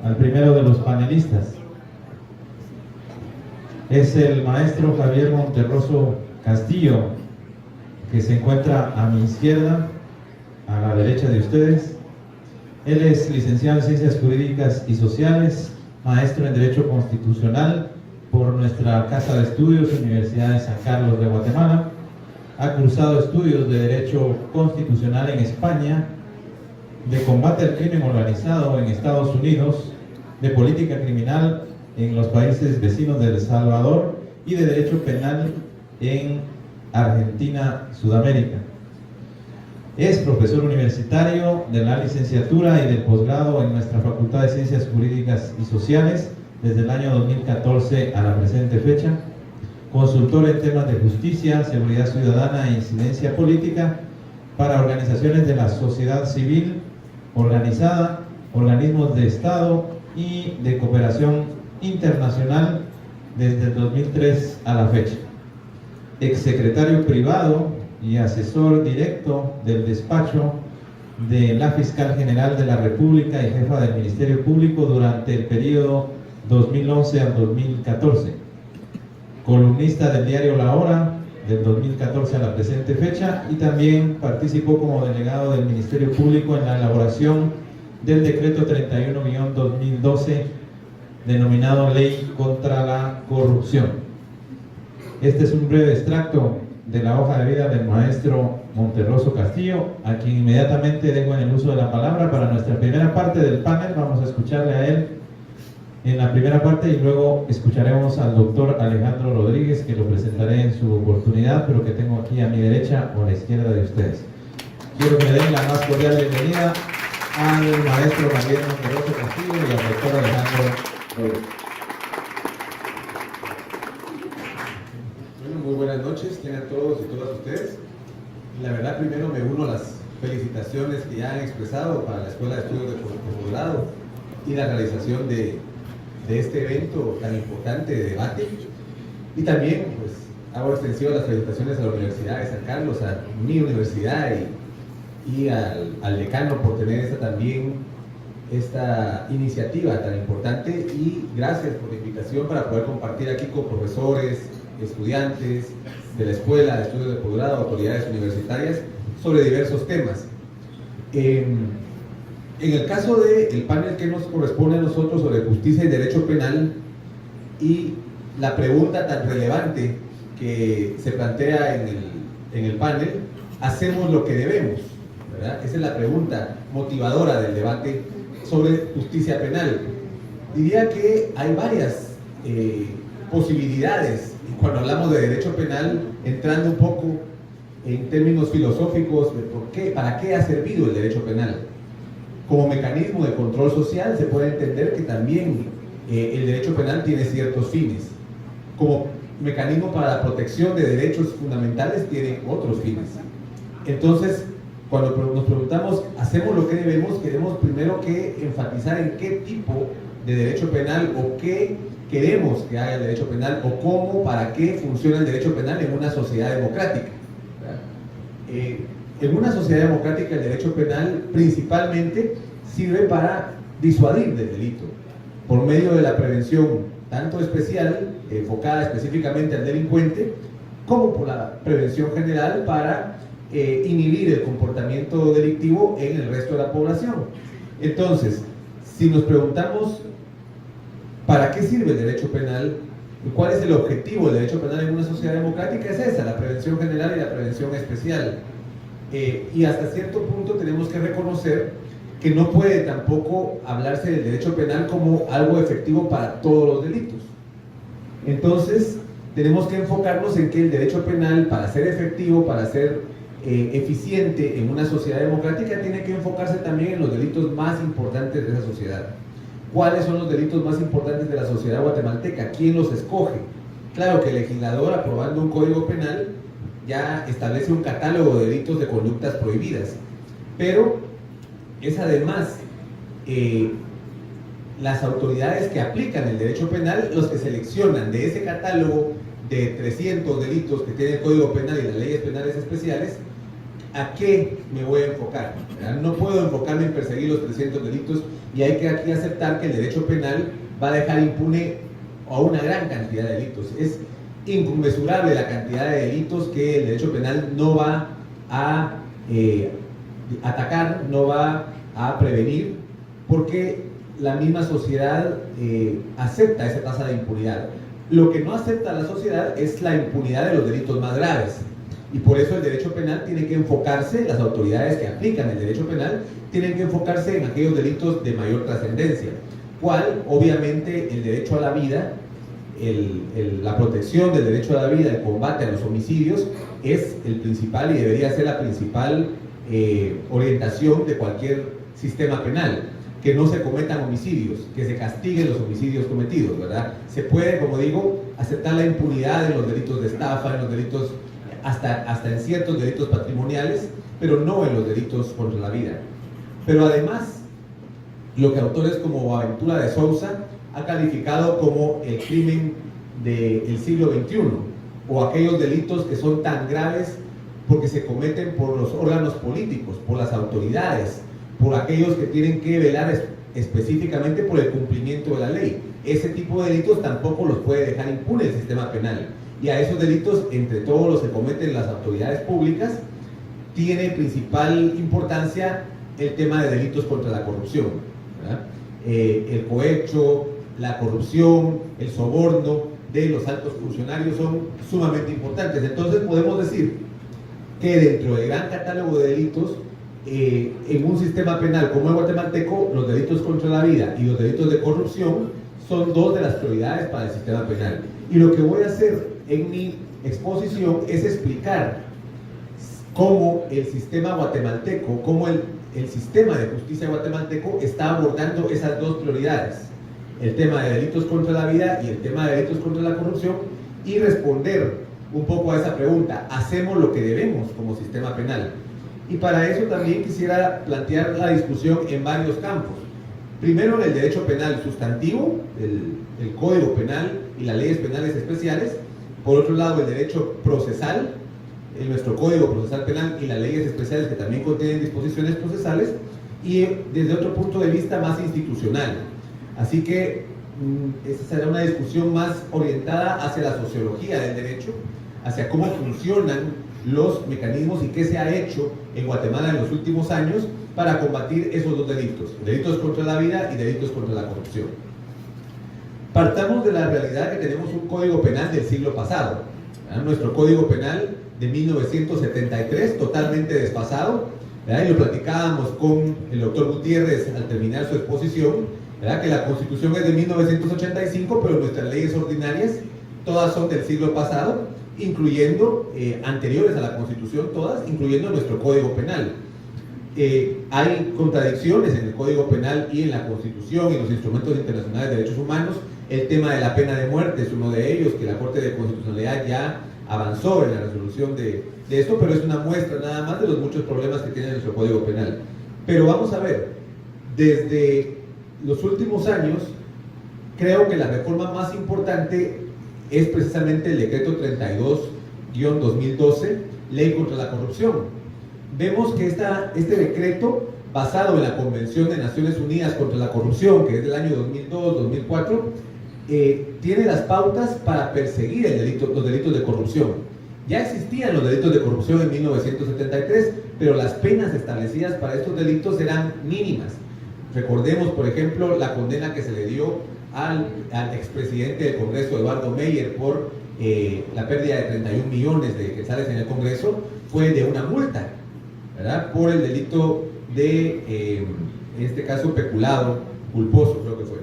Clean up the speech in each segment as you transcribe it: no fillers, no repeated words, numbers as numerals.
Al primero de los panelistas. Es el maestro Javier Monterroso Castillo, que se encuentra a mi izquierda, a la derecha de ustedes. Él es licenciado en Ciencias Jurídicas y Sociales, maestro en Derecho Constitucional por nuestra Casa de Estudios, Universidad de San Carlos de Guatemala. Ha cursado estudios de Derecho Constitucional en España, de combate al crimen organizado en Estados Unidos, de política criminal en los países vecinos de El Salvador y de Derecho Penal en Argentina, Sudamérica. Es profesor universitario de la licenciatura y del posgrado en nuestra Facultad de Ciencias Jurídicas y Sociales desde el año 2014 a la presente fecha. Consultor en temas de justicia, seguridad ciudadana e incidencia política para organizaciones de la sociedad civil organizada, organismos de Estado y de cooperación internacional desde el 2003 a la fecha. Exsecretario privado y asesor directo del despacho de la Fiscal General de la República y jefa del Ministerio Público durante el periodo 2011 al 2014. Columnista del diario La Hora del 2014 a la presente fecha y también participó como delegado del Ministerio Público en la elaboración del decreto 31-2012 denominado Ley contra la Corrupción. Este es un breve extracto de la hoja de vida del maestro Monterroso Castillo, a quien inmediatamente dejo en el uso de la palabra para nuestra primera parte del panel. Vamos a escucharle a él en la primera parte y luego escucharemos al doctor Alejandro Rodríguez, que lo presentaré en su oportunidad, pero que tengo aquí a mi derecha o a la izquierda de ustedes. Quiero que me den la más cordial bienvenida al maestro Javier Monterroso Castillo y al doctor Alejandro Rodríguez. Bueno, muy buenas noches, tengan todos y todas ustedes. La verdad, primero me uno a las felicitaciones que ya han expresado para la Escuela de Estudios de Posgrado y la realización de este evento tan importante de debate. Y también, pues, hago extensivo las felicitaciones a la Universidad de San Carlos, a mi universidad y al decano por tener esta iniciativa tan importante, y gracias por la invitación para poder compartir aquí con profesores, estudiantes de la Escuela de Estudios de Posgrado, autoridades universitarias, sobre diversos temas. En el caso del panel que nos corresponde a nosotros sobre justicia y derecho penal, y la pregunta tan relevante que se plantea en el panel, ¿hacemos lo que debemos? ¿Verdad? Esa es la pregunta motivadora del debate sobre justicia penal. Diría que hay varias posibilidades cuando hablamos de derecho penal, entrando un poco en términos filosóficos de para qué ha servido el derecho penal. Como mecanismo de control social se puede entender que también el derecho penal tiene ciertos fines. Como mecanismo para la protección de derechos fundamentales tiene otros fines. Entonces, cuando nos preguntamos, ¿hacemos lo que debemos? Queremos primero que enfatizar en qué tipo de derecho penal o qué queremos que haya el derecho penal o cómo, para qué funciona el derecho penal en una sociedad democrática. En una sociedad democrática el derecho penal principalmente sirve para disuadir del delito por medio de la prevención tanto especial, enfocada específicamente al delincuente, como por la prevención general para inhibir el comportamiento delictivo en el resto de la población. Entonces, si nos preguntamos ¿para qué sirve el derecho penal? ¿Cuál es el objetivo del derecho penal en una sociedad democrática? Es esa, la prevención general y la prevención especial. Y hasta cierto punto tenemos que reconocer que no puede tampoco hablarse del derecho penal como algo efectivo para todos los delitos. Entonces, tenemos que enfocarnos en que el derecho penal, para ser efectivo, para ser eficiente en una sociedad democrática, tiene que enfocarse también en los delitos más importantes de esa sociedad. ¿Cuáles son los delitos más importantes de la sociedad guatemalteca? ¿Quién los escoge? Claro que el legislador, aprobando un código penal, ya establece un catálogo de delitos de conductas prohibidas, pero es además las autoridades que aplican el derecho penal los que seleccionan de ese catálogo de 300 delitos que tiene el Código Penal y las leyes penales especiales ¿a qué me voy a enfocar? ¿Verdad? No puedo enfocarme en perseguir los 300 delitos y hay que aquí aceptar que el derecho penal va a dejar impune a una gran cantidad de delitos. Es inconmensurable la cantidad de delitos que el derecho penal no va a atacar, no va a prevenir, porque la misma sociedad acepta esa tasa de impunidad. Lo que no acepta la sociedad es la impunidad de los delitos más graves. Y por eso el derecho penal tiene que enfocarse, las autoridades que aplican el derecho penal, tienen que enfocarse en aquellos delitos de mayor trascendencia. ¿Cuál? Obviamente el derecho a la vida, la protección del derecho a la vida, el combate a los homicidios, es el principal y debería ser la principal orientación de cualquier sistema penal. Que no se cometan homicidios, que se castiguen los homicidios cometidos, ¿verdad? Se puede, como digo, aceptar la impunidad en los delitos de estafa, en los delitos, hasta en ciertos delitos patrimoniales, pero no en los delitos contra la vida. Pero además, lo que autores como Boaventura de Sousa ha calificado como el crimen del siglo XXI, o aquellos delitos que son tan graves porque se cometen por los órganos políticos, por las autoridades, por aquellos que tienen que velar específicamente por el cumplimiento de la ley. Ese tipo de delitos tampoco los puede dejar impune el sistema penal. Y a esos delitos, entre todos los que cometen las autoridades públicas, tiene principal importancia el tema de delitos contra la corrupción, ¿verdad? El cohecho, la corrupción, el soborno de los altos funcionarios son sumamente importantes. Entonces podemos decir que dentro del gran catálogo de delitos, en un sistema penal como el guatemalteco, los delitos contra la vida y los delitos de corrupción son dos de las prioridades para el sistema penal. Y lo que voy a hacer en mi exposición es explicar cómo el sistema guatemalteco, cómo el sistema de justicia guatemalteco está abordando esas dos prioridades, el tema de delitos contra la vida y el tema de delitos contra la corrupción, y responder un poco a esa pregunta: ¿hacemos lo que debemos como sistema penal? Y para eso también quisiera plantear la discusión en varios campos. Primero, en el derecho penal sustantivo, el Código Penal y las leyes penales especiales. Por otro lado, el derecho procesal, en nuestro Código Procesal Penal y las leyes especiales que también contienen disposiciones procesales. Y desde otro punto de vista más institucional. Así que esa será una discusión más orientada hacia la sociología del derecho, hacia cómo funcionan los mecanismos y qué se ha hecho en Guatemala en los últimos años para combatir esos dos delitos, delitos contra la vida y delitos contra la corrupción. Partamos de la realidad que tenemos un código penal del siglo pasado, ¿verdad? Nuestro código penal de 1973, totalmente desfasado, ¿verdad? Y lo platicábamos con el doctor Gutiérrez al terminar su exposición, ¿verdad? Que la Constitución es de 1985, pero nuestras leyes ordinarias todas son del siglo pasado, incluyendo anteriores a la Constitución, todas, incluyendo nuestro Código Penal. Hay contradicciones en el Código Penal y en la Constitución y en los instrumentos internacionales de derechos humanos. El tema de la pena de muerte es uno de ellos, que la Corte de Constitucionalidad ya avanzó en la resolución de esto, pero es una muestra nada más de los muchos problemas que tiene nuestro Código Penal. Pero vamos a ver, desde los últimos años, creo que la reforma más importante es precisamente el decreto 32-2012, Ley contra la Corrupción. Vemos que este decreto, basado en la Convención de Naciones Unidas contra la Corrupción, que es del año 2002-2004, tiene las pautas para perseguir los delitos de corrupción. Ya existían los delitos de corrupción en 1973, pero las penas establecidas para estos delitos eran mínimas. Recordemos, por ejemplo, la condena que se le dio al expresidente del Congreso, Eduardo Meyer, por la pérdida de 31 millones de quetzales en el Congreso, fue de una multa, ¿verdad? Por el delito de, en este caso, peculado culposo, creo que fue.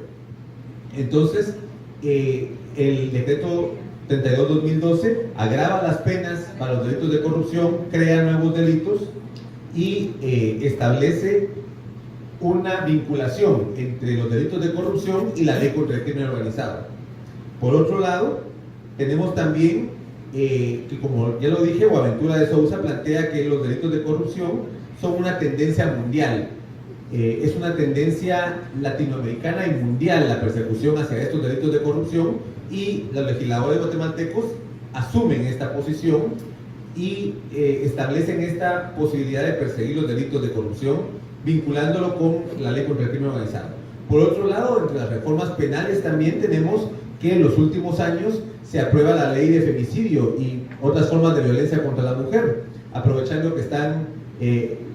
Entonces, el decreto 32-2012 agrava las penas para los delitos de corrupción, crea nuevos delitos y establece una vinculación entre los delitos de corrupción y la ley contra el crimen organizado. Por otro lado, tenemos también que, como ya lo dije, Boaventura de Sousa plantea que los delitos de corrupción son una tendencia mundial. Es una tendencia latinoamericana y mundial la persecución hacia estos delitos de corrupción, y los legisladores guatemaltecos asumen esta posición y establecen esta posibilidad de perseguir los delitos de corrupción, vinculándolo con la ley contra el crimen organizado. Por otro lado, entre las reformas penales también tenemos que en los últimos años se aprueba la ley de femicidio y otras formas de violencia contra la mujer, aprovechando que están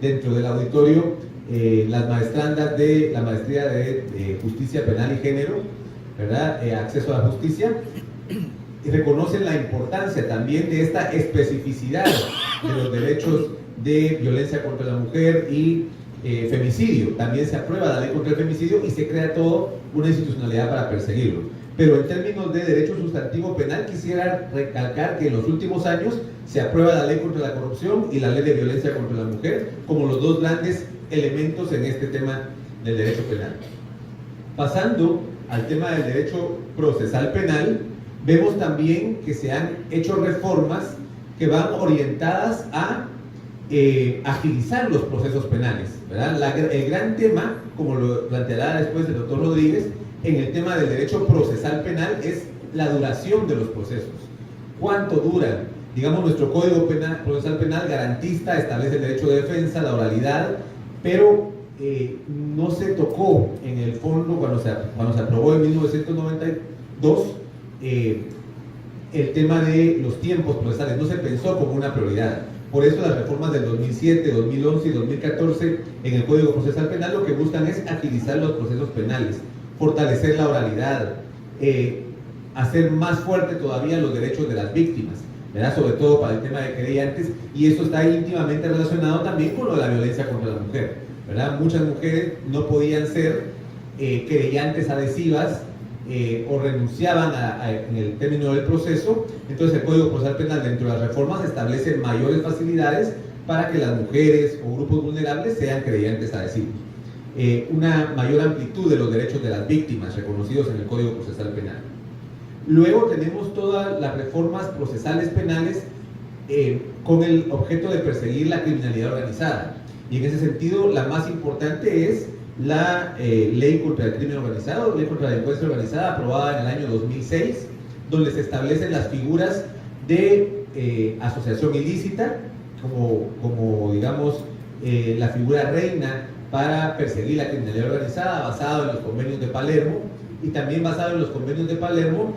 dentro del auditorio las maestrandas de la maestría de Justicia Penal y Género, ¿verdad? Acceso a la justicia, y reconocen la importancia también de esta especificidad de los derechos de violencia contra la mujer y femicidio. También se aprueba la ley contra el femicidio y se crea toda una institucionalidad para perseguirlo. Pero en términos de derecho sustantivo penal, quisiera recalcar que en los últimos años se aprueba la ley contra la corrupción y la ley de violencia contra la mujer como los dos grandes elementos en este tema del derecho penal. Pasando al tema del derecho procesal penal, vemos también que se han hecho reformas que van orientadas a agilizar los procesos penales, ¿verdad? El gran tema, como lo planteará después el doctor Rodríguez, en el tema del derecho procesal penal es la duración de los procesos. ¿Cuánto duran? Digamos, nuestro Código Penal, Procesal Penal garantista, establece el derecho de defensa, la oralidad, pero no se tocó en el fondo cuando se aprobó en 1992 el tema de los tiempos procesales, no se pensó como una prioridad. Por eso las reformas del 2007, 2011 y 2014 en el Código Procesal Penal lo que buscan es agilizar los procesos penales, fortalecer la oralidad, hacer más fuerte todavía los derechos de las víctimas, ¿verdad? Sobre todo para el tema de querellantes, y esto está íntimamente relacionado también con lo de la violencia contra la mujer, ¿verdad? Muchas mujeres no podían ser querellantes adhesivas o renunciaban en el término del proceso. Entonces el Código Procesal Penal, dentro de las reformas, establece mayores facilidades para que las mujeres o grupos vulnerables sean querellantes adhesivos. Una mayor amplitud de los derechos de las víctimas reconocidos en el Código Procesal Penal. Luego tenemos todas las reformas procesales penales con el objeto de perseguir la criminalidad organizada. Y en ese sentido, la más importante es la Ley contra el Crimen Organizado, Ley contra la Delincuencia Organizada, aprobada en el año 2006, donde se establecen las figuras de asociación ilícita, como digamos, la figura reina para perseguir la criminalidad organizada, basado en los convenios de Palermo, y también basado en los convenios de Palermo,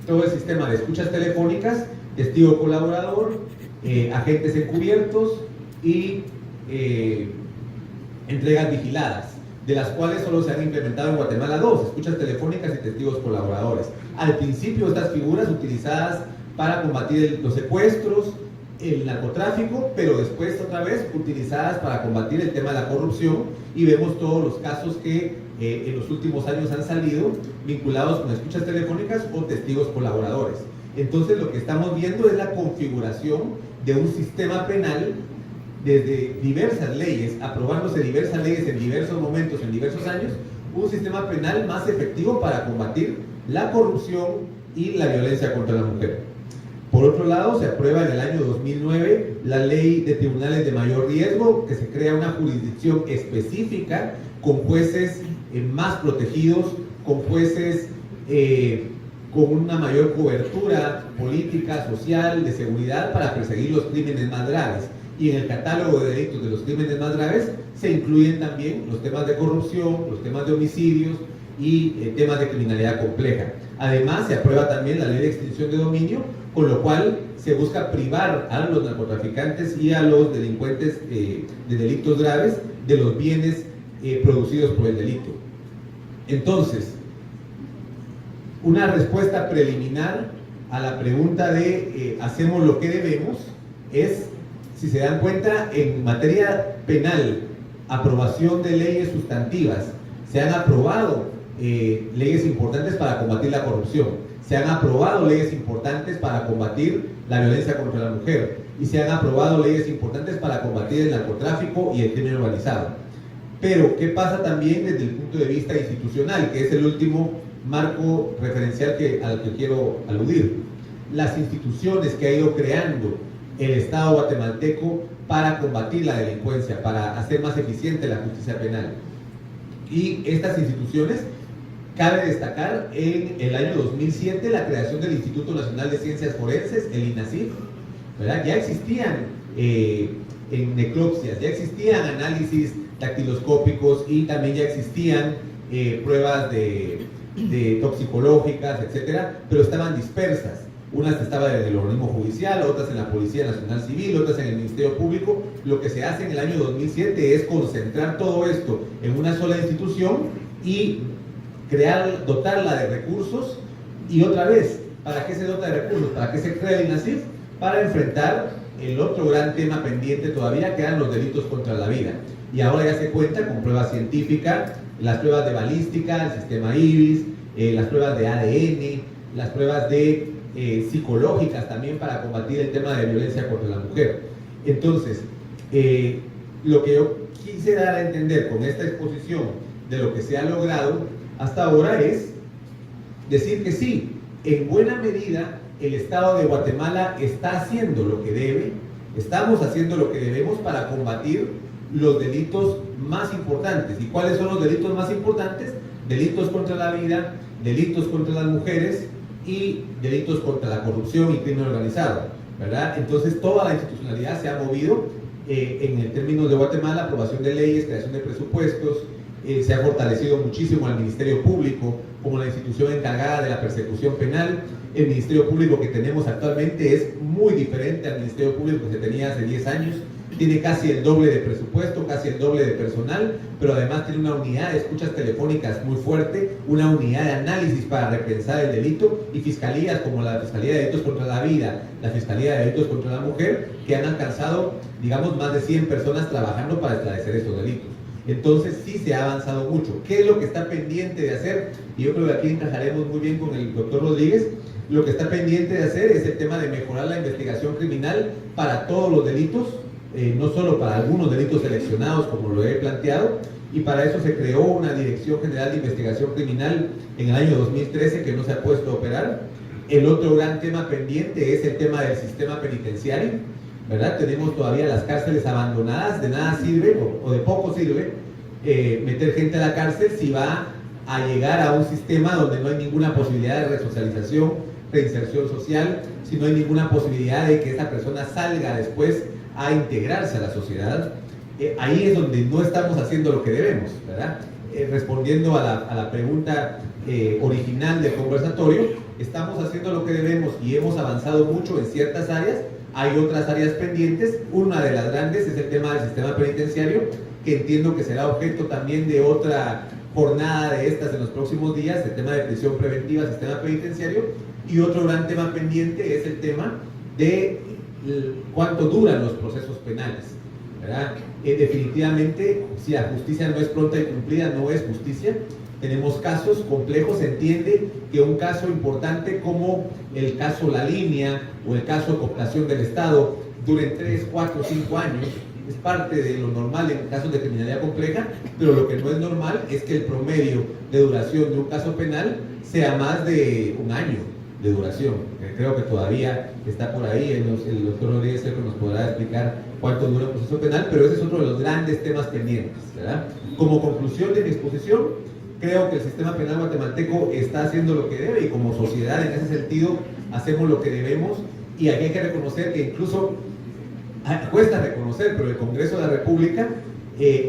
todo el sistema de escuchas telefónicas, testigo colaborador, agentes encubiertos y entregas vigiladas, de las cuales solo se han implementado en Guatemala 2, escuchas telefónicas y testigos colaboradores. Al principio estas figuras utilizadas para combatir los secuestros, el narcotráfico, pero después otra vez utilizadas para combatir el tema de la corrupción, y vemos todos los casos que en los últimos años han salido vinculados con escuchas telefónicas o testigos colaboradores. Entonces lo que estamos viendo es la configuración de un sistema penal desde diversas leyes, aprobándose diversas leyes en diversos momentos, en diversos años, un sistema penal más efectivo para combatir la corrupción y la violencia contra la mujer. Por otro lado, se aprueba en el año 2009 la Ley de Tribunales de Mayor Riesgo, que se crea una jurisdicción específica con jueces más protegidos, con jueces con una mayor cobertura política, social, de seguridad para perseguir los crímenes más graves. Y en el catálogo de delitos de los crímenes más graves se incluyen también los temas de corrupción, los temas de homicidios y temas de criminalidad compleja. Además, se aprueba también la Ley de Extinción de Dominio, con lo cual se busca privar a los narcotraficantes y a los delincuentes de delitos graves de los bienes producidos por el delito. Entonces, una respuesta preliminar a la pregunta de ¿hacemos lo que debemos? Es, si se dan cuenta, en materia penal, aprobación de leyes sustantivas, se han aprobado leyes importantes para combatir la corrupción, se han aprobado leyes importantes para combatir la violencia contra la mujer, y se han aprobado leyes importantes para combatir el narcotráfico y el crimen organizado. Pero, ¿qué pasa también desde el punto de vista institucional, que es el último marco referencial al que quiero aludir? Las instituciones que ha ido creando el Estado guatemalteco para combatir la delincuencia, para hacer más eficiente la justicia penal. Y estas instituciones, cabe destacar en el año 2007 la creación del Instituto Nacional de Ciencias Forenses, el INACIF, ¿verdad? Ya existían en necropsias, ya existían análisis dactiloscópicos y también ya existían pruebas de toxicológicas, etcétera, pero estaban dispersas. Unas estaban en el organismo judicial, otras en la Policía Nacional Civil, otras en el Ministerio Público. Lo que se hace en el año 2007 es concentrar todo esto en una sola institución y dotarla de recursos. Y otra vez, ¿para qué se dota de recursos? ¿Para qué se crea el INASIF? Para enfrentar el otro gran tema pendiente todavía, que eran los delitos contra la vida. Y ahora ya se cuenta con pruebas científicas, las pruebas de balística, el sistema IBIS, las pruebas de ADN, las pruebas psicológicas también para combatir el tema de violencia contra la mujer. Entonces, lo que yo quise dar a entender con esta exposición de lo que se ha logrado hasta ahora es decir que sí, en buena medida el Estado de Guatemala está haciendo lo que debe, estamos haciendo lo que debemos para combatir los delitos más importantes. ¿Y cuáles son los delitos más importantes? Delitos contra la vida, delitos contra las mujeres y delitos contra la corrupción y crimen organizado, ¿verdad? Entonces toda la institucionalidad se ha movido en el término de Guatemala, aprobación de leyes, creación de presupuestos, se ha fortalecido muchísimo al Ministerio Público como la institución encargada de la persecución penal. El Ministerio Público que tenemos actualmente es muy diferente al Ministerio Público que se tenía hace 10 años. Tiene casi el doble de presupuesto, casi el doble de personal, pero además tiene una unidad de escuchas telefónicas muy fuerte, una unidad de análisis para repensar el delito y fiscalías como la Fiscalía de Delitos contra la Vida, la Fiscalía de Delitos contra la Mujer, que han alcanzado, digamos, más de 100 personas trabajando para esclarecer estos delitos. Entonces sí se ha avanzado mucho. ¿Qué es lo que está pendiente de hacer? Y yo creo que aquí encajaremos muy bien con el doctor Rodríguez. Lo que está pendiente de hacer es el tema de mejorar la investigación criminal para todos los delitos, no solo para algunos delitos seleccionados como lo he planteado, y para eso se creó una Dirección General de Investigación Criminal en el año 2013 que no se ha puesto a operar. El otro gran tema pendiente es el tema del sistema penitenciario, ¿verdad? Tenemos todavía las cárceles abandonadas, de nada sirve o de poco sirve meter gente a la cárcel si va a llegar a un sistema donde no hay ninguna posibilidad de resocialización, reinserción social, si no hay ninguna posibilidad de que esa persona salga después a integrarse a la sociedad. Ahí es donde no estamos haciendo lo que debemos, ¿verdad? Respondiendo a la pregunta original del conversatorio, estamos haciendo lo que debemos y hemos avanzado mucho en ciertas áreas. Hay otras áreas pendientes. Una de las grandes es el tema del sistema penitenciario, que entiendo que será objeto también de otra jornada de estas en los próximos días, el tema de prisión preventiva, sistema penitenciario. Y otro gran tema pendiente es el tema de cuánto duran los procesos penales, ¿verdad? Definitivamente, si la justicia no es pronta y cumplida, no es justicia. Tenemos casos complejos. Se entiende que un caso importante como el caso La Línea o el caso de cooptación del Estado duren 3, 4, 5 años. Es parte de lo normal en casos de criminalidad compleja, pero lo que no es normal es que el promedio de duración de un caso penal sea más de un año de duración. Creo que todavía está por ahí. El doctor Rodríguez creo que nos podrá explicar cuánto dura un proceso penal, pero ese es otro de los grandes temas pendientes, ¿verdad? Como conclusión de mi exposición, creo que el sistema penal guatemalteco está haciendo lo que debe y como sociedad en ese sentido hacemos lo que debemos. Y aquí hay que reconocer que incluso cuesta reconocer, pero el Congreso de la República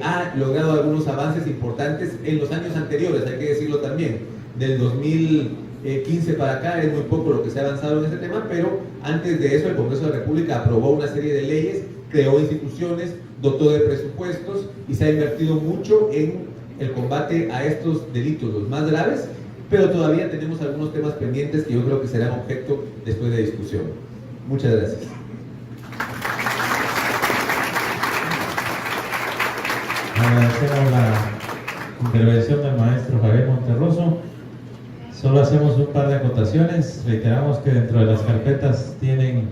ha logrado algunos avances importantes en los años anteriores, hay que decirlo también. Del 2015 para acá es muy poco lo que se ha avanzado en ese tema, pero antes de eso el Congreso de la República aprobó una serie de leyes, creó instituciones, dotó de presupuestos y se ha invertido mucho en el combate a estos delitos, los más graves, pero todavía tenemos algunos temas pendientes que yo creo que serán objeto después de discusión. Muchas gracias. Agradecemos la intervención del maestro Javier Monterroso. Solo hacemos un par de acotaciones. Reiteramos que dentro de las carpetas tienen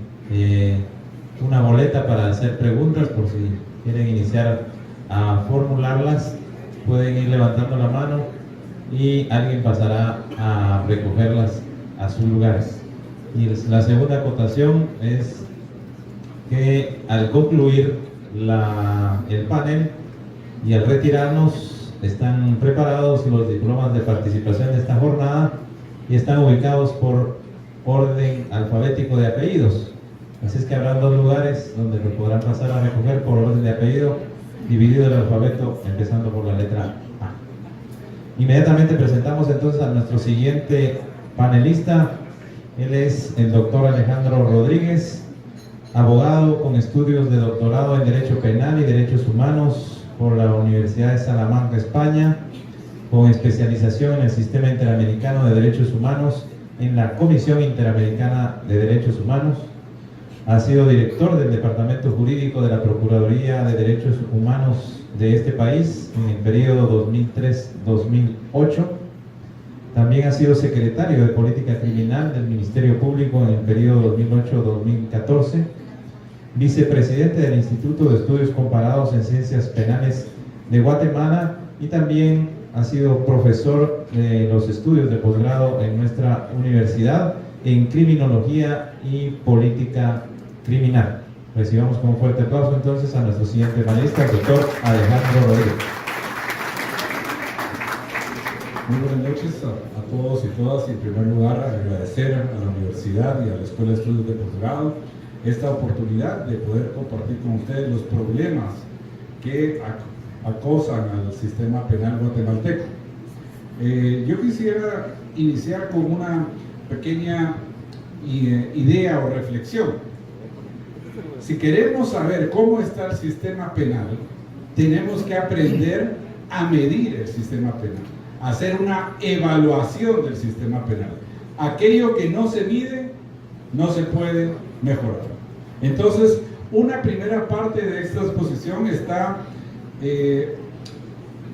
una boleta para hacer preguntas, por si quieren iniciar a formularlas, pueden ir levantando la mano y alguien pasará a recogerlas a sus lugares. Y la segunda acotación es que al concluir el panel y al retirarnos, están preparados los diplomas de participación de esta jornada y están ubicados por orden alfabético de apellidos. Así es que habrá dos lugares donde lo podrán pasar a recoger por orden de apellido, dividido el alfabeto, empezando por la letra A. Inmediatamente presentamos entonces a nuestro siguiente panelista. Él es el doctor Alejandro Rodríguez, abogado con estudios de doctorado en Derecho Penal y Derechos Humanos por la Universidad de Salamanca, España, con especialización en el Sistema Interamericano de Derechos Humanos en la Comisión Interamericana de Derechos Humanos. Ha sido director del Departamento Jurídico de la Procuraduría de Derechos Humanos de este país en el periodo 2003-2008. También ha sido secretario de Política Criminal del Ministerio Público en el periodo 2008-2014, vicepresidente del Instituto de Estudios Comparados en Ciencias Penales de Guatemala y también ha sido profesor de los estudios de posgrado en nuestra universidad en Criminología y Política Criminal. Recibamos con un fuerte aplauso entonces a nuestro siguiente panelista, el doctor Alejandro Rodríguez. Muy buenas noches a todos y todas, y en primer lugar agradecer a la universidad y a la Escuela de Estudios de Posgrado esta oportunidad de poder compartir con ustedes los problemas que acosan al sistema penal guatemalteco. Yo quisiera iniciar con una pequeña idea o reflexión. Si queremos saber cómo está el sistema penal, tenemos que aprender a medir el sistema penal, hacer una evaluación del sistema penal. Aquello que no se mide, no se puede mejorar. Entonces, una primera parte de esta exposición está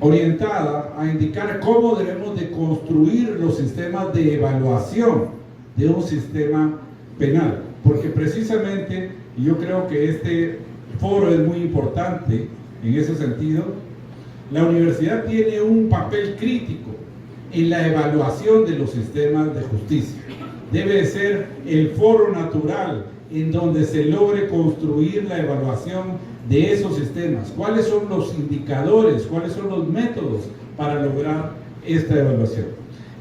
orientada a indicar cómo debemos de construir los sistemas de evaluación de un sistema penal, porque precisamente yo creo que este foro es muy importante en ese sentido. La universidad tiene un papel crítico en la evaluación de los sistemas de justicia. Debe ser el foro natural en donde se logre construir la evaluación de esos sistemas. ¿Cuáles son los indicadores? ¿Cuáles son los métodos para lograr esta evaluación?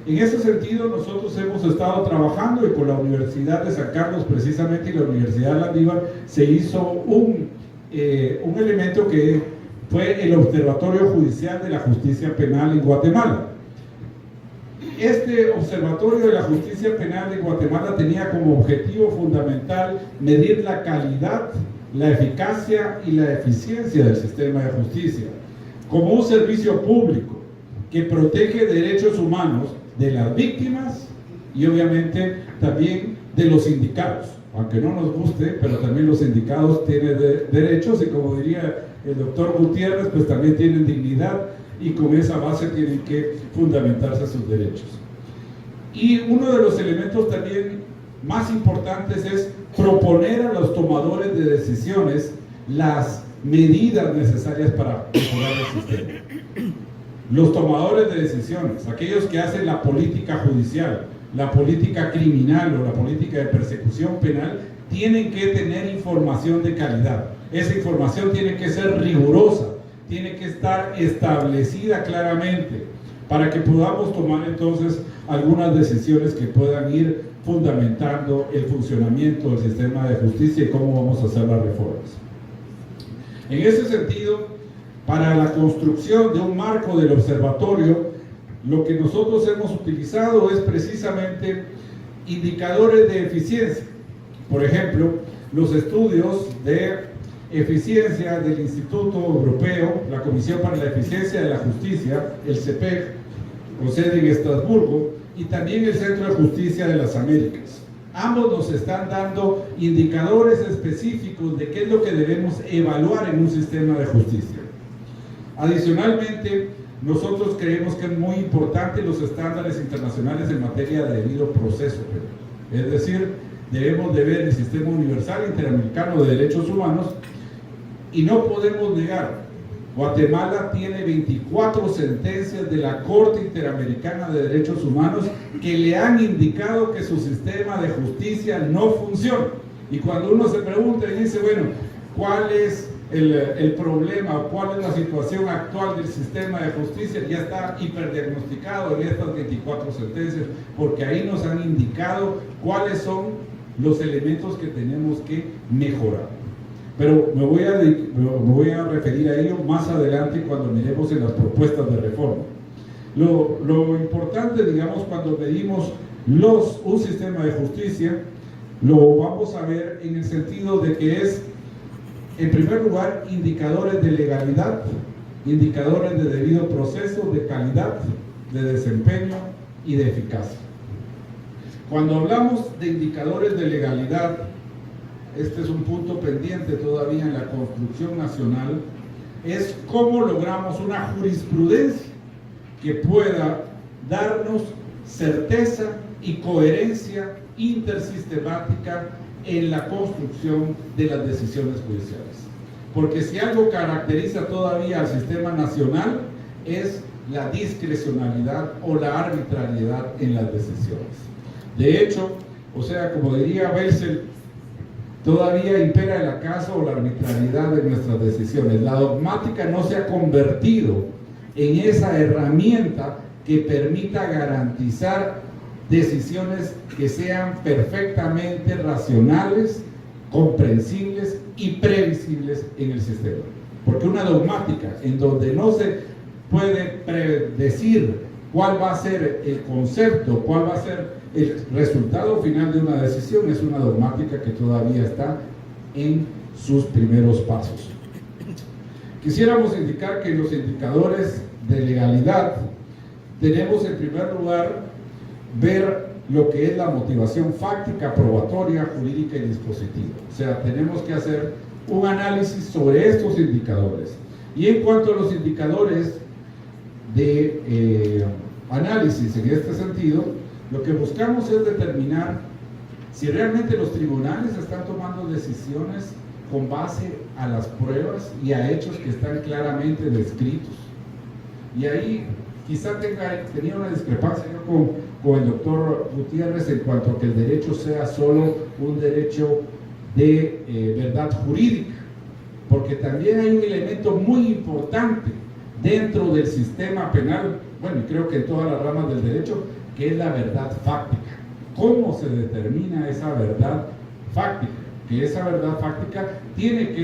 En ese sentido, nosotros hemos estado trabajando y con la Universidad de San Carlos, precisamente, y la Universidad de Landívar, se hizo un elemento que fue el Observatorio Judicial de la Justicia Penal en Guatemala. Este Observatorio de la Justicia Penal en Guatemala tenía como objetivo fundamental medir la calidad, la eficacia y la eficiencia del sistema de justicia como un servicio público que protege derechos humanos de las víctimas y obviamente también de los sindicados. Aunque no nos guste, pero también los sindicados tienen derechos y, como diría el doctor Gutiérrez, pues también tienen dignidad y con esa base tienen que fundamentarse sus derechos. Y uno de los elementos también más importantes es proponer a los tomadores de decisiones las medidas necesarias para mejorar el sistema. Los tomadores de decisiones, aquellos que hacen la política judicial, la política criminal o la política de persecución penal, tienen que tener información de calidad. Esa información tiene que ser rigurosa, tiene que estar establecida claramente para que podamos tomar entonces algunas decisiones que puedan ir fundamentando el funcionamiento del sistema de justicia y cómo vamos a hacer las reformas. En ese sentido, para la construcción de un marco del observatorio, lo que nosotros hemos utilizado es precisamente indicadores de eficiencia. Por ejemplo, los estudios de eficiencia del Instituto Europeo, la Comisión para la Eficiencia de la Justicia, el CEPEJ, con sede en Estrasburgo, y también el Centro de Justicia de las Américas. Ambos nos están dando indicadores específicos de qué es lo que debemos evaluar en un sistema de justicia. Adicionalmente, nosotros creemos que es muy importante los estándares internacionales en materia de debido proceso penal. Es decir, debemos de ver el Sistema Universal Interamericano de Derechos Humanos y no podemos negar, Guatemala tiene 24 sentencias de la Corte Interamericana de Derechos Humanos que le han indicado que su sistema de justicia no funciona. Y cuando uno se pregunta y dice, bueno, ¿cuál es el problema, cuál es la situación actual del sistema de justicia? Ya está hiperdiagnosticado en estas 24 sentencias, porque ahí nos han indicado cuáles son los elementos que tenemos que mejorar. Pero me voy a referir a ello más adelante cuando miremos en las propuestas de reforma. Lo importante, digamos, cuando medimos un sistema de justicia, lo vamos a ver en el sentido de que es, en primer lugar, indicadores de legalidad, indicadores de debido proceso, de calidad, de desempeño y de eficacia. Cuando hablamos de indicadores de legalidad, este es un punto pendiente todavía en la construcción nacional, es cómo logramos una jurisprudencia que pueda darnos certeza y coherencia intersistemática en la construcción de las decisiones judiciales. Porque si algo caracteriza todavía al sistema nacional es la discrecionalidad o la arbitrariedad en las decisiones. De hecho, o sea, como diría Belsel, todavía impera el acaso o la arbitrariedad de nuestras decisiones. La dogmática no se ha convertido en esa herramienta que permita garantizar decisiones que sean perfectamente racionales, comprensibles y previsibles en el sistema. Porque una dogmática en donde no se puede predecir cuál va a ser el concepto, cuál va a ser el resultado final de una decisión, es una dogmática que todavía está en sus primeros pasos. Quisiéramos indicar que los indicadores de legalidad tenemos en primer lugar ver lo que es la motivación fáctica, probatoria, jurídica y dispositiva. O sea, tenemos que hacer un análisis sobre estos indicadores. Y en cuanto a los indicadores de análisis en este sentido, lo que buscamos es determinar si realmente los tribunales están tomando decisiones con base a las pruebas y a hechos que están claramente descritos. Y ahí quizá tenía una discrepancia con el doctor Gutiérrez en cuanto a que el derecho sea solo un derecho de verdad jurídica, porque también hay un elemento muy importante dentro del sistema penal, bueno, y creo que en todas las ramas del derecho, que es la verdad fáctica. ¿Cómo se determina esa verdad fáctica? Que esa verdad fáctica tiene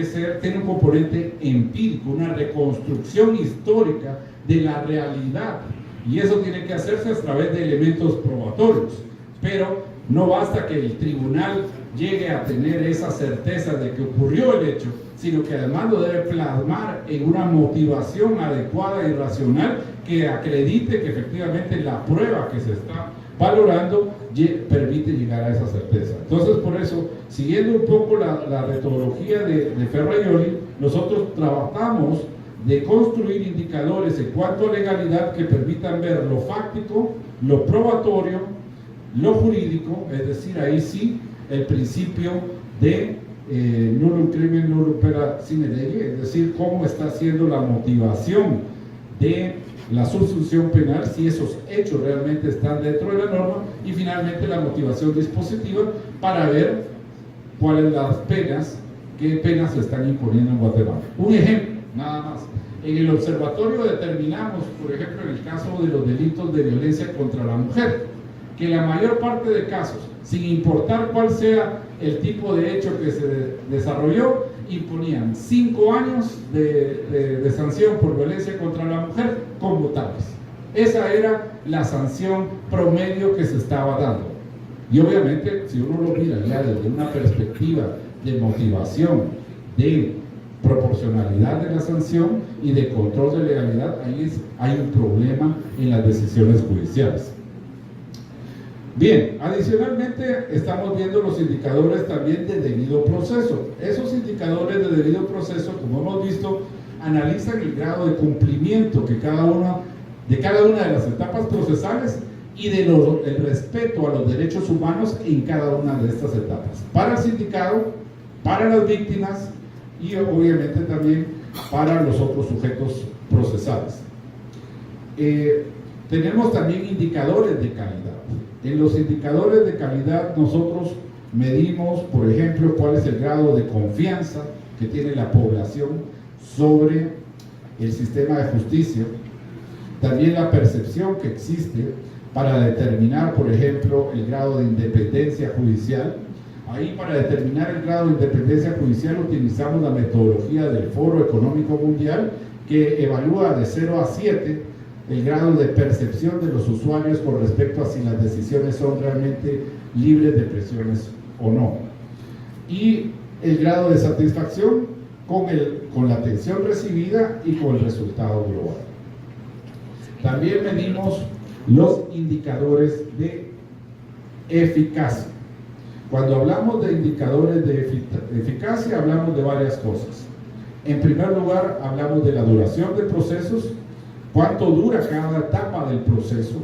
un componente empírico, una reconstrucción histórica de la realidad, y eso tiene que hacerse a través de elementos probatorios. Pero no basta que el tribunal llegue a tener esa certeza de que ocurrió el hecho, sino que además lo debe plasmar en una motivación adecuada y racional que acredite que efectivamente la prueba que se está valorando permite llegar a esa certeza. Entonces, por eso, siguiendo un poco la metodología de Ferraioli, nosotros tratamos de construir indicadores en cuanto a legalidad que permitan ver lo fáctico, lo probatorio, lo jurídico, es decir, ahí sí, el principio de nullum crimen nullum pena sine lege, es decir, cómo está siendo la motivación de la subsunción penal, si esos hechos realmente están dentro de la norma, y finalmente la motivación dispositiva para ver cuáles las penas, qué penas se están imponiendo en Guatemala. Un ejemplo, nada más. En el observatorio determinamos, por ejemplo, en el caso de los delitos de violencia contra la mujer, que la mayor parte de casos, sin importar cuál sea el tipo de hecho que se desarrolló, imponían 5 años de sanción por violencia contra la mujer conmutables. Esa era la sanción promedio que se estaba dando. Y obviamente, si uno lo mira ya desde una perspectiva de motivación, de proporcionalidad de la sanción y de control de legalidad, ahí hay un problema en las decisiones judiciales. Bien, adicionalmente estamos viendo los indicadores también de debido proceso. Esos indicadores de debido proceso, como hemos visto, analizan el grado de cumplimiento que cada una de las etapas procesales y el respeto a los derechos humanos en cada una de estas etapas, para el sindicado, para las víctimas y obviamente también para los otros sujetos procesales. Tenemos también indicadores de calidad. En los indicadores de calidad nosotros medimos, por ejemplo, cuál es el grado de confianza que tiene la población sobre el sistema de justicia, también la percepción que existe para determinar, por ejemplo, el grado de independencia judicial, Ahí, para determinar el grado de independencia judicial, utilizamos la metodología del Foro Económico Mundial, que evalúa de 0 a 7 el grado de percepción de los usuarios con respecto a si las decisiones son realmente libres de presiones o no. Y el grado de satisfacción con la atención recibida y con el resultado global. También medimos los indicadores de eficacia. Cuando hablamos de indicadores de eficacia, hablamos de varias cosas. En primer lugar, hablamos de la duración de procesos, cuánto dura cada etapa del proceso,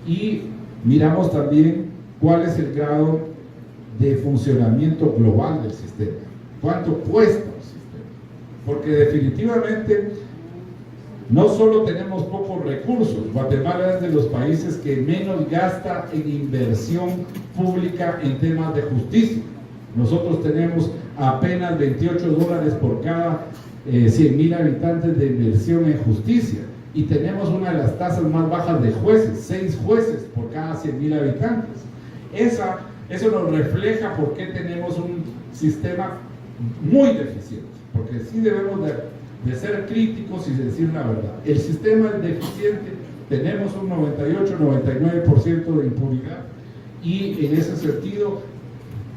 y miramos también cuál es el grado de funcionamiento global del sistema, cuánto cuesta el sistema, porque definitivamente no solo tenemos pocos recursos. Guatemala es de los países que menos gasta en inversión pública en temas de justicia. Nosotros tenemos apenas $28 por cada 100.000 habitantes de inversión en justicia, y tenemos una de las tasas más bajas de jueces, 6 jueces por cada 100.000 habitantes. Eso nos refleja por qué tenemos un sistema muy deficiente, porque sí debemos de ser críticos y decir la verdad. El sistema es deficiente, tenemos un 98-99% de impunidad, y en ese sentido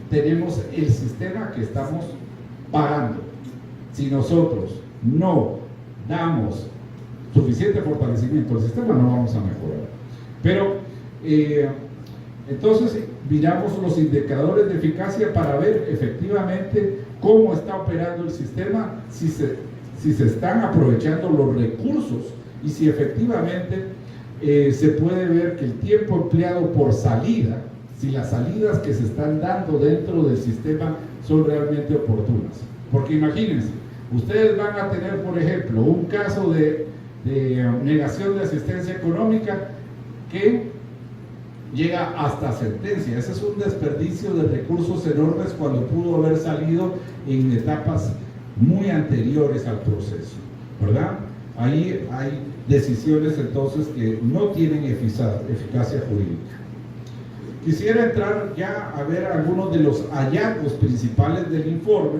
tenemos el sistema que estamos pagando. Si nosotros no damos suficiente fortalecimiento al sistema, no vamos a mejorar. Pero entonces miramos los indicadores de eficacia para ver efectivamente cómo está operando el sistema, si se están aprovechando los recursos, y si efectivamente se puede ver que el tiempo empleado por salida, si las salidas que se están dando dentro del sistema son realmente oportunas. Porque imagínense, ustedes van a tener, por ejemplo, un caso de negación de asistencia económica que llega hasta sentencia. Ese es un desperdicio de recursos enormes cuando pudo haber salido en etapas muy anteriores al proceso, ¿verdad? Ahí hay decisiones entonces que no tienen eficacia jurídica. Quisiera entrar ya a ver algunos de los hallazgos principales del informe,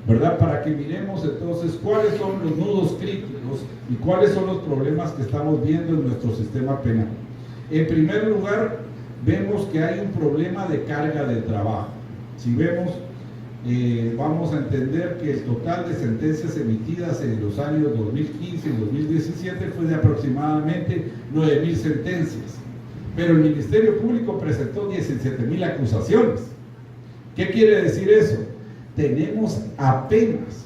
¿verdad? Para que miremos entonces cuáles son los nudos críticos y cuáles son los problemas que estamos viendo en nuestro sistema penal. En primer lugar, vemos que hay un problema de carga de trabajo. Si vemos, vamos a entender que el total de sentencias emitidas en los años 2015 y 2017 fue de aproximadamente 9.000 sentencias, pero el Ministerio Público presentó 17.000 acusaciones. ¿Qué quiere decir eso? Tenemos apenas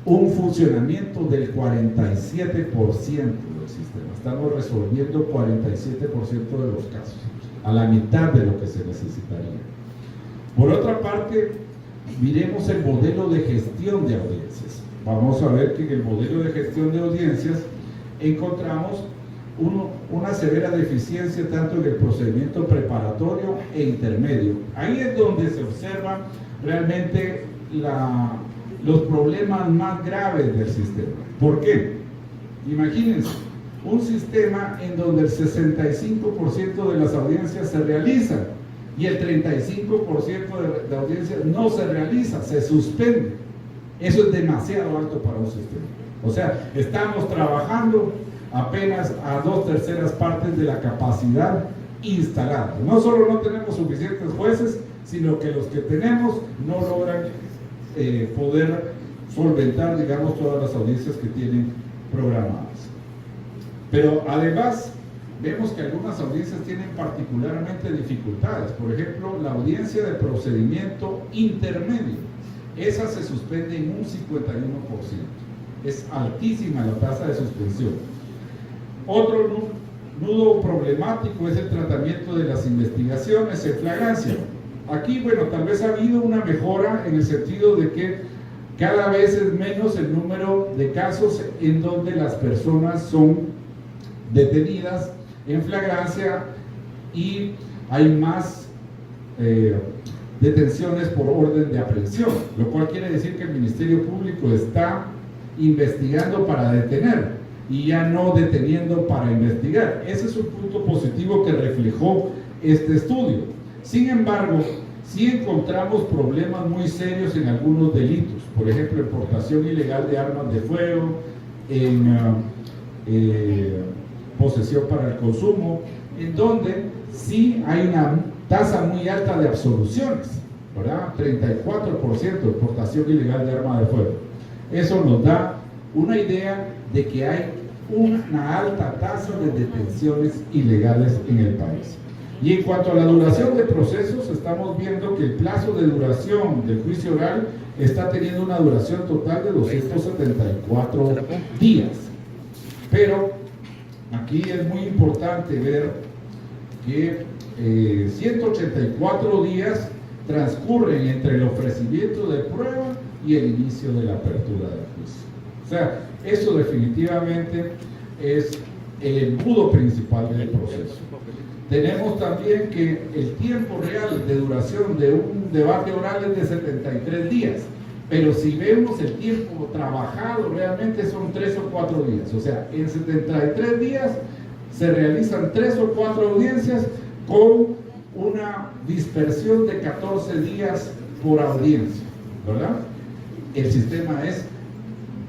un funcionamiento del 47% del sistema. Estamos resolviendo 47% de los casos, a la mitad de lo que se necesitaría. Por otra parte, miremos el modelo de gestión de audiencias. Vamos a ver que en el modelo de gestión de audiencias encontramos una severa deficiencia tanto en el procedimiento preparatorio e intermedio. Ahí es donde se observan realmente los problemas más graves del sistema. ¿Por qué? Imagínense, un sistema en donde el 65% de las audiencias se realizan y el 35% de audiencias no se realiza, se suspende. Eso es demasiado alto para un sistema. O sea, estamos trabajando apenas a 2/3 partes de la capacidad instalada. No solo no tenemos suficientes jueces, sino que los que tenemos no logran poder solventar, digamos, todas las audiencias que tienen programadas. Pero además vemos que algunas audiencias tienen particularmente dificultades. Por ejemplo, la audiencia de procedimiento intermedio, esa se suspende en un 51%. Es altísima la tasa de suspensión. Otro nudo problemático es el tratamiento de las investigaciones en flagrancia. Aquí, bueno, tal vez ha habido una mejora en el sentido de que cada vez es menos el número de casos en donde las personas son detenidas en flagrancia y hay más detenciones por orden de aprehensión, lo cual quiere decir que el Ministerio Público está investigando para detener y ya no deteniendo para investigar. Ese es un punto positivo que reflejó este estudio. Sin embargo, sí encontramos problemas muy serios en algunos delitos, por ejemplo, en portación ilegal de armas de fuego, en posesión para el consumo, en donde sí hay una tasa muy alta de absoluciones, ¿verdad? 34% de portación ilegal de arma de fuego. Eso nos da una idea de que hay una alta tasa de detenciones ilegales en el país. Y en cuanto a la duración de procesos, estamos viendo que el plazo de duración del juicio oral está teniendo una duración total de 274 días. Pero aquí es muy importante ver que 184 días transcurren entre el ofrecimiento de prueba y el inicio de la apertura del juicio. O sea, eso definitivamente es el embudo principal del proceso. Tenemos también que el tiempo real de duración de un debate oral es de 73 días, pero si vemos el tiempo trabajado realmente son 3 o 4 días. O sea, en 73 días se realizan 3 o 4 audiencias con una dispersión de 14 días por audiencia, ¿verdad? El sistema es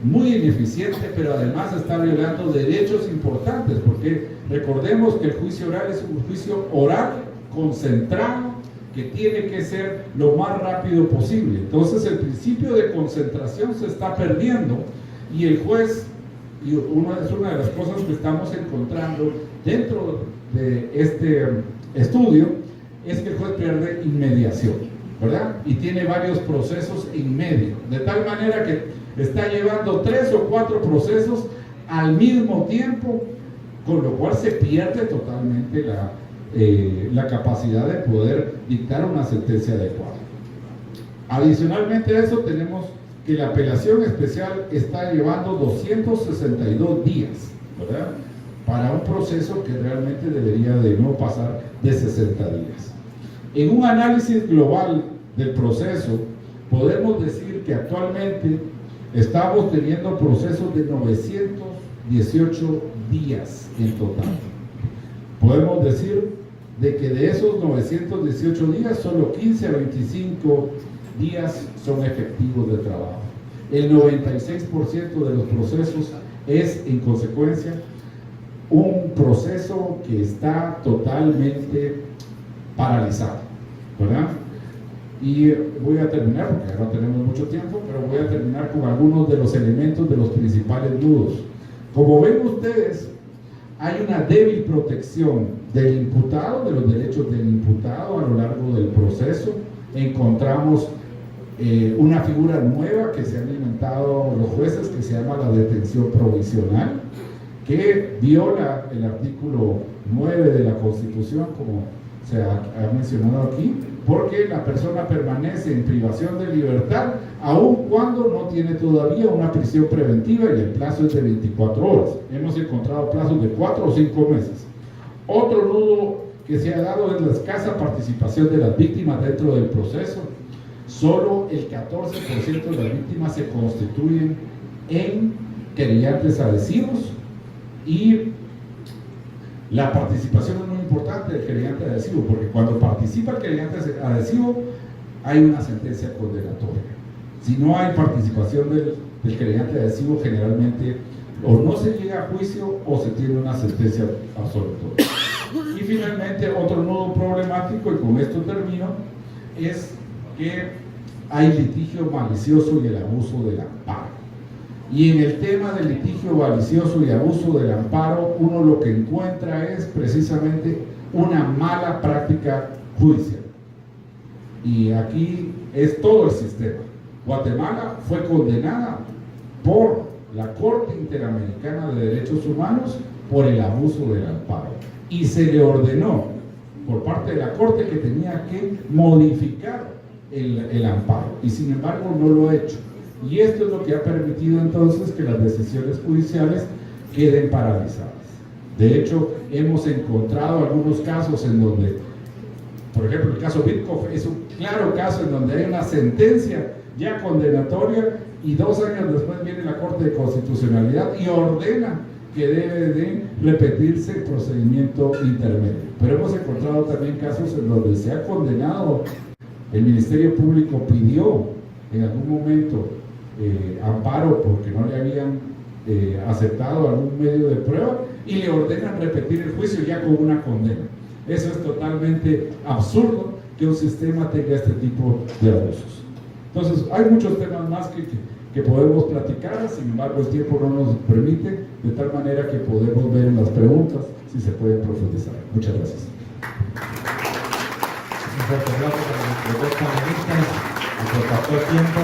muy ineficiente, pero además está violando derechos importantes, porque recordemos que el juicio oral es un juicio oral concentrado que tiene que ser lo más rápido posible. Entonces el principio de concentración se está perdiendo y el juez, y es una de las cosas que estamos encontrando dentro de este estudio, es que el juez pierde inmediación, ¿verdad? Y tiene varios procesos en medio, de tal manera que está llevando 3 o 4 procesos al mismo tiempo, con lo cual se pierde totalmente la capacidad de poder dictar una sentencia adecuada. Adicionalmente a eso tenemos que la apelación especial está llevando 262 días, ¿verdad? Para un proceso que realmente debería de no pasar de 60 días. En un análisis global del proceso, podemos decir que actualmente estamos teniendo procesos de 918 días en total. Podemos decir de que de esos 918 días, solo 15 a 25 días son efectivos de trabajo. El 96% de los procesos es, en consecuencia, un proceso que está totalmente paralizado, ¿verdad? Y voy a terminar, porque ahora tenemos mucho tiempo, pero voy a terminar con algunos de los elementos de los principales nudos. Como ven ustedes, hay una débil protección del imputado, de los derechos del imputado a lo largo del proceso. Encontramos una figura nueva que se han inventado los jueces, que se llama la detención provisional, que viola el artículo 9 de la Constitución, como se ha mencionado aquí, porque la persona permanece en privación de libertad aun cuando no tiene todavía una prisión preventiva y el plazo es de 24 horas. Hemos encontrado plazos de 4 o 5 meses. Otro nudo que se ha dado es la escasa participación de las víctimas dentro del proceso. Solo el 14% de las víctimas se constituyen en querellantes adhesivos, y la participación es muy importante del querellante adhesivo, porque cuando participa el querellante adhesivo hay una sentencia condenatoria. Si no hay participación del querellante adhesivo, generalmente o no se llega a juicio o se tiene una sentencia absolutoria. Y finalmente, otro nudo problemático, y con esto termino, es que hay litigio malicioso y el abuso del amparo. Y en el tema del litigio malicioso y abuso del amparo, uno lo que encuentra es precisamente una mala práctica judicial. Y aquí es todo el sistema. Guatemala fue condenada por la Corte Interamericana de Derechos Humanos por el abuso del amparo. Y se le ordenó por parte de la Corte que tenía que modificar el amparo. Y sin embargo no lo ha hecho. Y esto es lo que ha permitido entonces que las decisiones judiciales queden paralizadas. De hecho, hemos encontrado algunos casos en donde, por ejemplo, el caso Bitcoff es un claro caso en donde hay una sentencia ya condenatoria y 2 años después viene la Corte de Constitucionalidad y ordena que debe de repetirse el procedimiento intermedio. Pero hemos encontrado también casos en donde se ha condenado El Ministerio Público pidió en algún momento amparo porque no le habían aceptado algún medio de prueba y le ordenan repetir el juicio ya con una condena. Eso es totalmente absurdo que un sistema tenga este tipo de abusos. Entonces, hay muchos temas más que podemos platicar, sin embargo, el tiempo no nos permite, de tal manera que podemos ver en las preguntas si se pueden profundizar. Muchas gracias. Un fuerte aplauso para nuestros dos panelistas. Y por factor tiempo,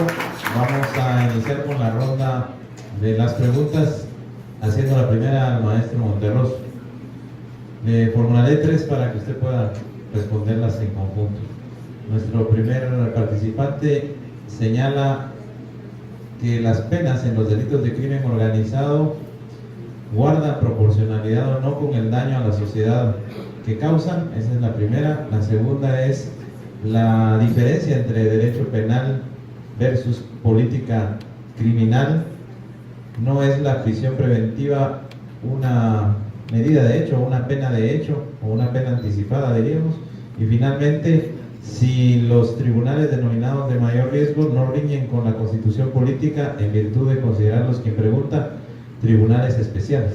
vamos a iniciar con la ronda de las preguntas, haciendo la primera al maestro Monterroso. Le formularé 3 para que usted pueda responderlas en conjunto. Nuestro primer participante señala que las penas en los delitos de crimen organizado guardan proporcionalidad o no con el daño a la sociedad que causan. Esa es la primera. La segunda es la diferencia entre derecho penal versus política criminal. No es la prisión preventiva una medida de hecho, una pena de hecho o una pena anticipada, diríamos. Y finalmente, si los tribunales denominados de mayor riesgo no riñen con la Constitución política en virtud de considerarlos, quien pregunta, tribunales especiales.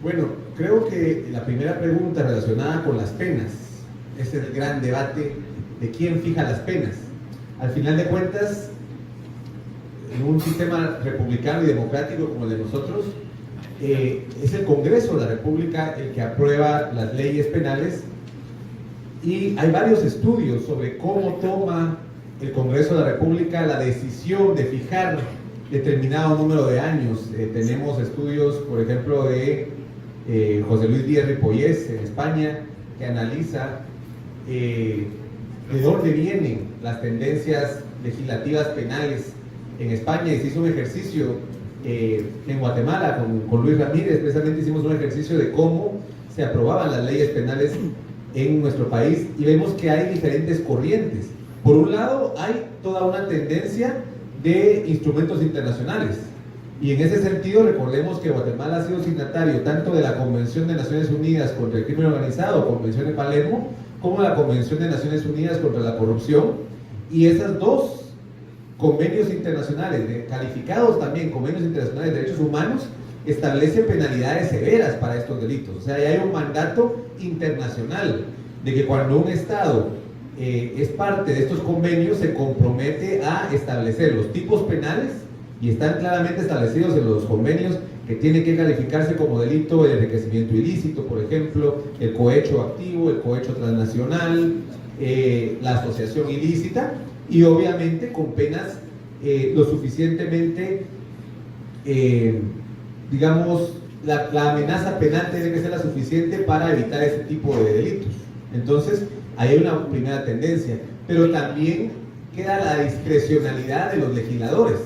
Bueno, creo que la primera pregunta relacionada con las penas es el gran debate de quién fija las penas. Al final de cuentas, en un sistema republicano y democrático como el de nosotros, es el Congreso de la República el que aprueba las leyes penales, y hay varios estudios sobre cómo toma el Congreso de la República la decisión de fijar determinado número de años. Tenemos estudios, por ejemplo, de José Luis Díaz Ripollés en España, que analiza de dónde vienen las tendencias legislativas penales en España, y se hizo un ejercicio en Guatemala con Luis Ramírez. Precisamente hicimos un ejercicio de cómo se aprobaban las leyes penales en nuestro país, y vemos que hay diferentes corrientes. Por un lado, hay toda una tendencia de instrumentos internacionales, y en ese sentido recordemos que Guatemala ha sido signatario tanto de la Convención de Naciones Unidas contra el Crimen Organizado, Convención de Palermo, como la Convención de Naciones Unidas contra la Corrupción, y esas dos convenios internacionales, calificados también convenios internacionales de derechos humanos, establecen penalidades severas para estos delitos. O sea, ya hay un mandato internacional de que cuando un Estado es parte de estos convenios, se compromete a establecer los tipos penales, y están claramente establecidos en los convenios que tiene que calificarse como delito el enriquecimiento ilícito, por ejemplo, el cohecho activo, el cohecho transnacional, la asociación ilícita, y obviamente con penas lo suficientemente, digamos, la amenaza penal tiene que ser la suficiente para evitar ese tipo de delitos. Entonces, ahí hay una primera tendencia, pero también queda la discrecionalidad de los legisladores,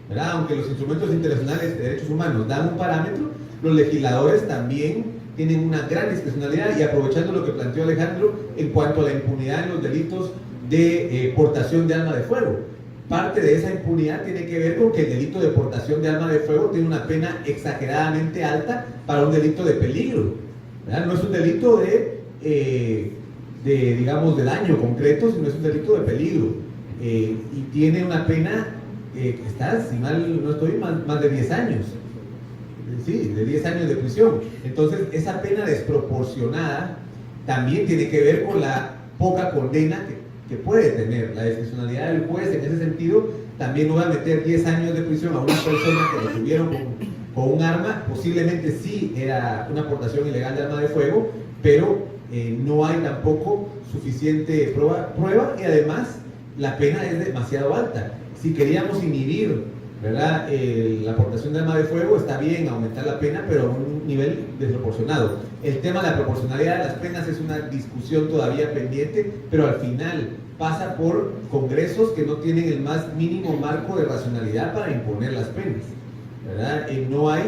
¿verdad? Aunque los instrumentos internacionales de derechos humanos dan un parámetro, los legisladores también tienen una gran discrecionalidad. Y aprovechando lo que planteó Alejandro en cuanto a la impunidad en los delitos de portación de arma de fuego, parte de esa impunidad tiene que ver con que el delito de portación de arma de fuego tiene una pena exageradamente alta para un delito de peligro, ¿verdad? No es un delito digamos, de daño concreto, sino es un delito de peligro, y tiene una pena que está, si mal no estoy, más de 10 años. Sí, de 10 años de prisión. Entonces, esa pena desproporcionada también tiene que ver con la poca condena que puede tener. La discrecionalidad del juez, en ese sentido, también no va a meter 10 años de prisión a una persona que lo tuvieron con un arma. Posiblemente sí era una aportación ilegal de arma de fuego, pero no hay tampoco suficiente prueba, y además la pena es demasiado alta. Si queríamos inhibir, ¿verdad?, la aportación de arma de fuego, está bien aumentar la pena, pero a un nivel desproporcionado. El tema de la proporcionalidad de las penas es una discusión todavía pendiente, pero al final pasa por congresos que no tienen el más mínimo marco de racionalidad para imponer las penas, ¿verdad? No hay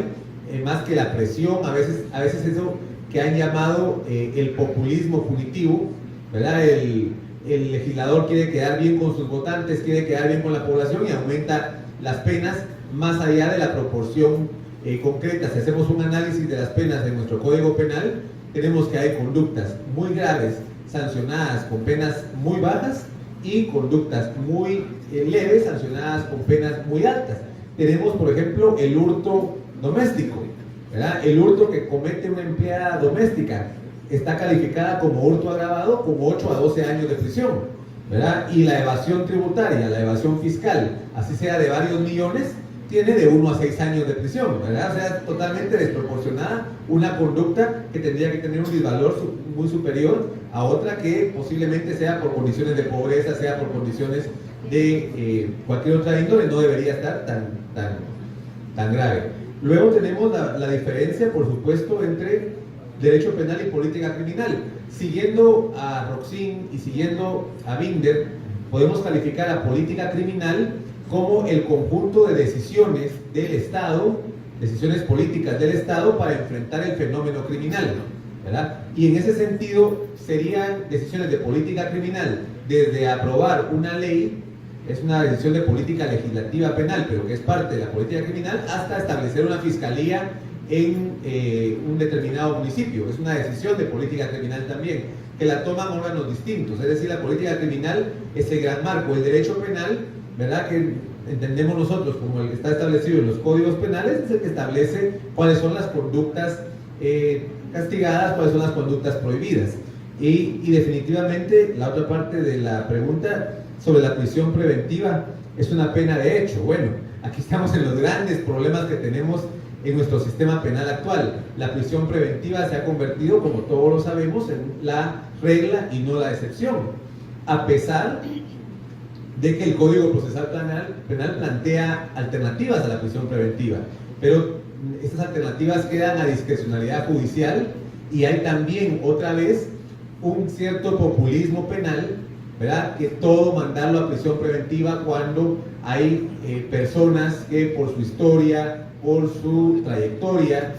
más que la presión, a veces eso que han llamado el populismo punitivo, ¿verdad? El legislador quiere quedar bien con sus votantes, quiere quedar bien con la población, y aumenta las penas más allá de la proporción concreta. Si hacemos un análisis de las penas de nuestro Código Penal, tenemos que hay conductas muy graves sancionadas con penas muy bajas y conductas muy leves sancionadas con penas muy altas. Tenemos, por ejemplo, el hurto doméstico, ¿verdad? El hurto que comete una empleada doméstica está calificada como hurto agravado con 8 a 12 años de prisión, ¿verdad? Y la evasión tributaria, la evasión fiscal, así sea de varios millones, tiene de 1 a 6 años de prisión, ¿verdad? O sea, totalmente desproporcionada una conducta que tendría que tener un disvalor muy superior a otra que posiblemente sea por condiciones de pobreza, sea por condiciones de cualquier otra índole, no debería estar tan grave. Luego tenemos la diferencia, por supuesto, entre derecho penal y política criminal. Siguiendo a Roxin y siguiendo a Binder, podemos calificar a política criminal como el conjunto de decisiones del Estado, decisiones políticas del Estado para enfrentar el fenómeno criminal, ¿verdad? Y en ese sentido serían decisiones de política criminal desde aprobar una ley, es una decisión de política legislativa penal, pero que es parte de la política criminal, hasta establecer una fiscalía en un determinado municipio. Es una decisión de política criminal también, que la toman órganos distintos. Es decir, la política criminal es el gran marco. El derecho penal, ¿verdad?, que entendemos nosotros como el que está establecido en los códigos penales, es el que establece cuáles son las conductas castigadas, cuáles son las conductas prohibidas. Y definitivamente la otra parte de la pregunta sobre la prisión preventiva es una pena de hecho. Bueno, aquí estamos en los grandes problemas que tenemos en nuestro sistema penal actual. La prisión preventiva se ha convertido, como todos lo sabemos, en la regla y no la excepción, a pesar de que el Código Procesal Penal plantea alternativas a la prisión preventiva, pero estas alternativas quedan a discrecionalidad judicial y hay también otra vez un cierto populismo penal, ¿verdad?, que todo mandarlo a prisión preventiva cuando hay personas que por su historia, por su trayectoria,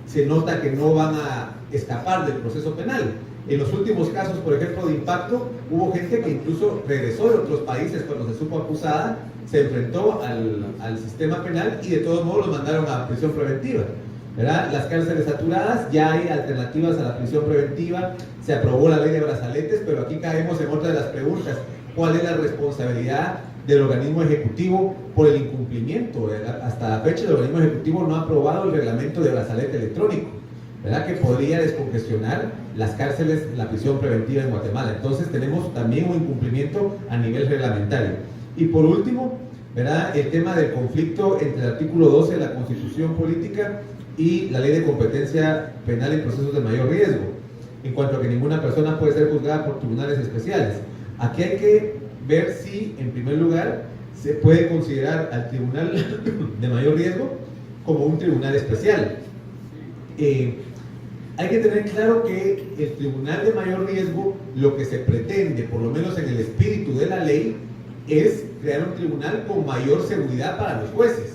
se nota que no van a escapar del proceso penal. En los últimos casos, por ejemplo, de impacto, hubo gente que incluso regresó de otros países cuando se supo acusada, se enfrentó al sistema penal y de todos modos los mandaron a prisión preventiva, ¿verdad? Las cárceles saturadas, ya hay alternativas a la prisión preventiva, se aprobó la ley de brazaletes, pero aquí caemos en otra de las preguntas: ¿cuál es la responsabilidad del organismo ejecutivo por el incumplimiento? Hasta la fecha el organismo ejecutivo no ha aprobado el reglamento de brazalete electrónico, ¿verdad?, que podría descongestionar las cárceles, la prisión preventiva en Guatemala. Entonces tenemos también un incumplimiento a nivel reglamentario. Y por último, ¿verdad?, el tema del conflicto entre el artículo 12 de la Constitución Política y la Ley de Competencia Penal en procesos de mayor riesgo, en cuanto a que ninguna persona puede ser juzgada por tribunales especiales. Aquí hay que ver si, en primer lugar, se puede considerar al tribunal de mayor riesgo como un tribunal especial. Hay que tener claro que el tribunal de mayor riesgo, lo que se pretende, por lo menos en el espíritu de la ley, es crear un tribunal con mayor seguridad para los jueces,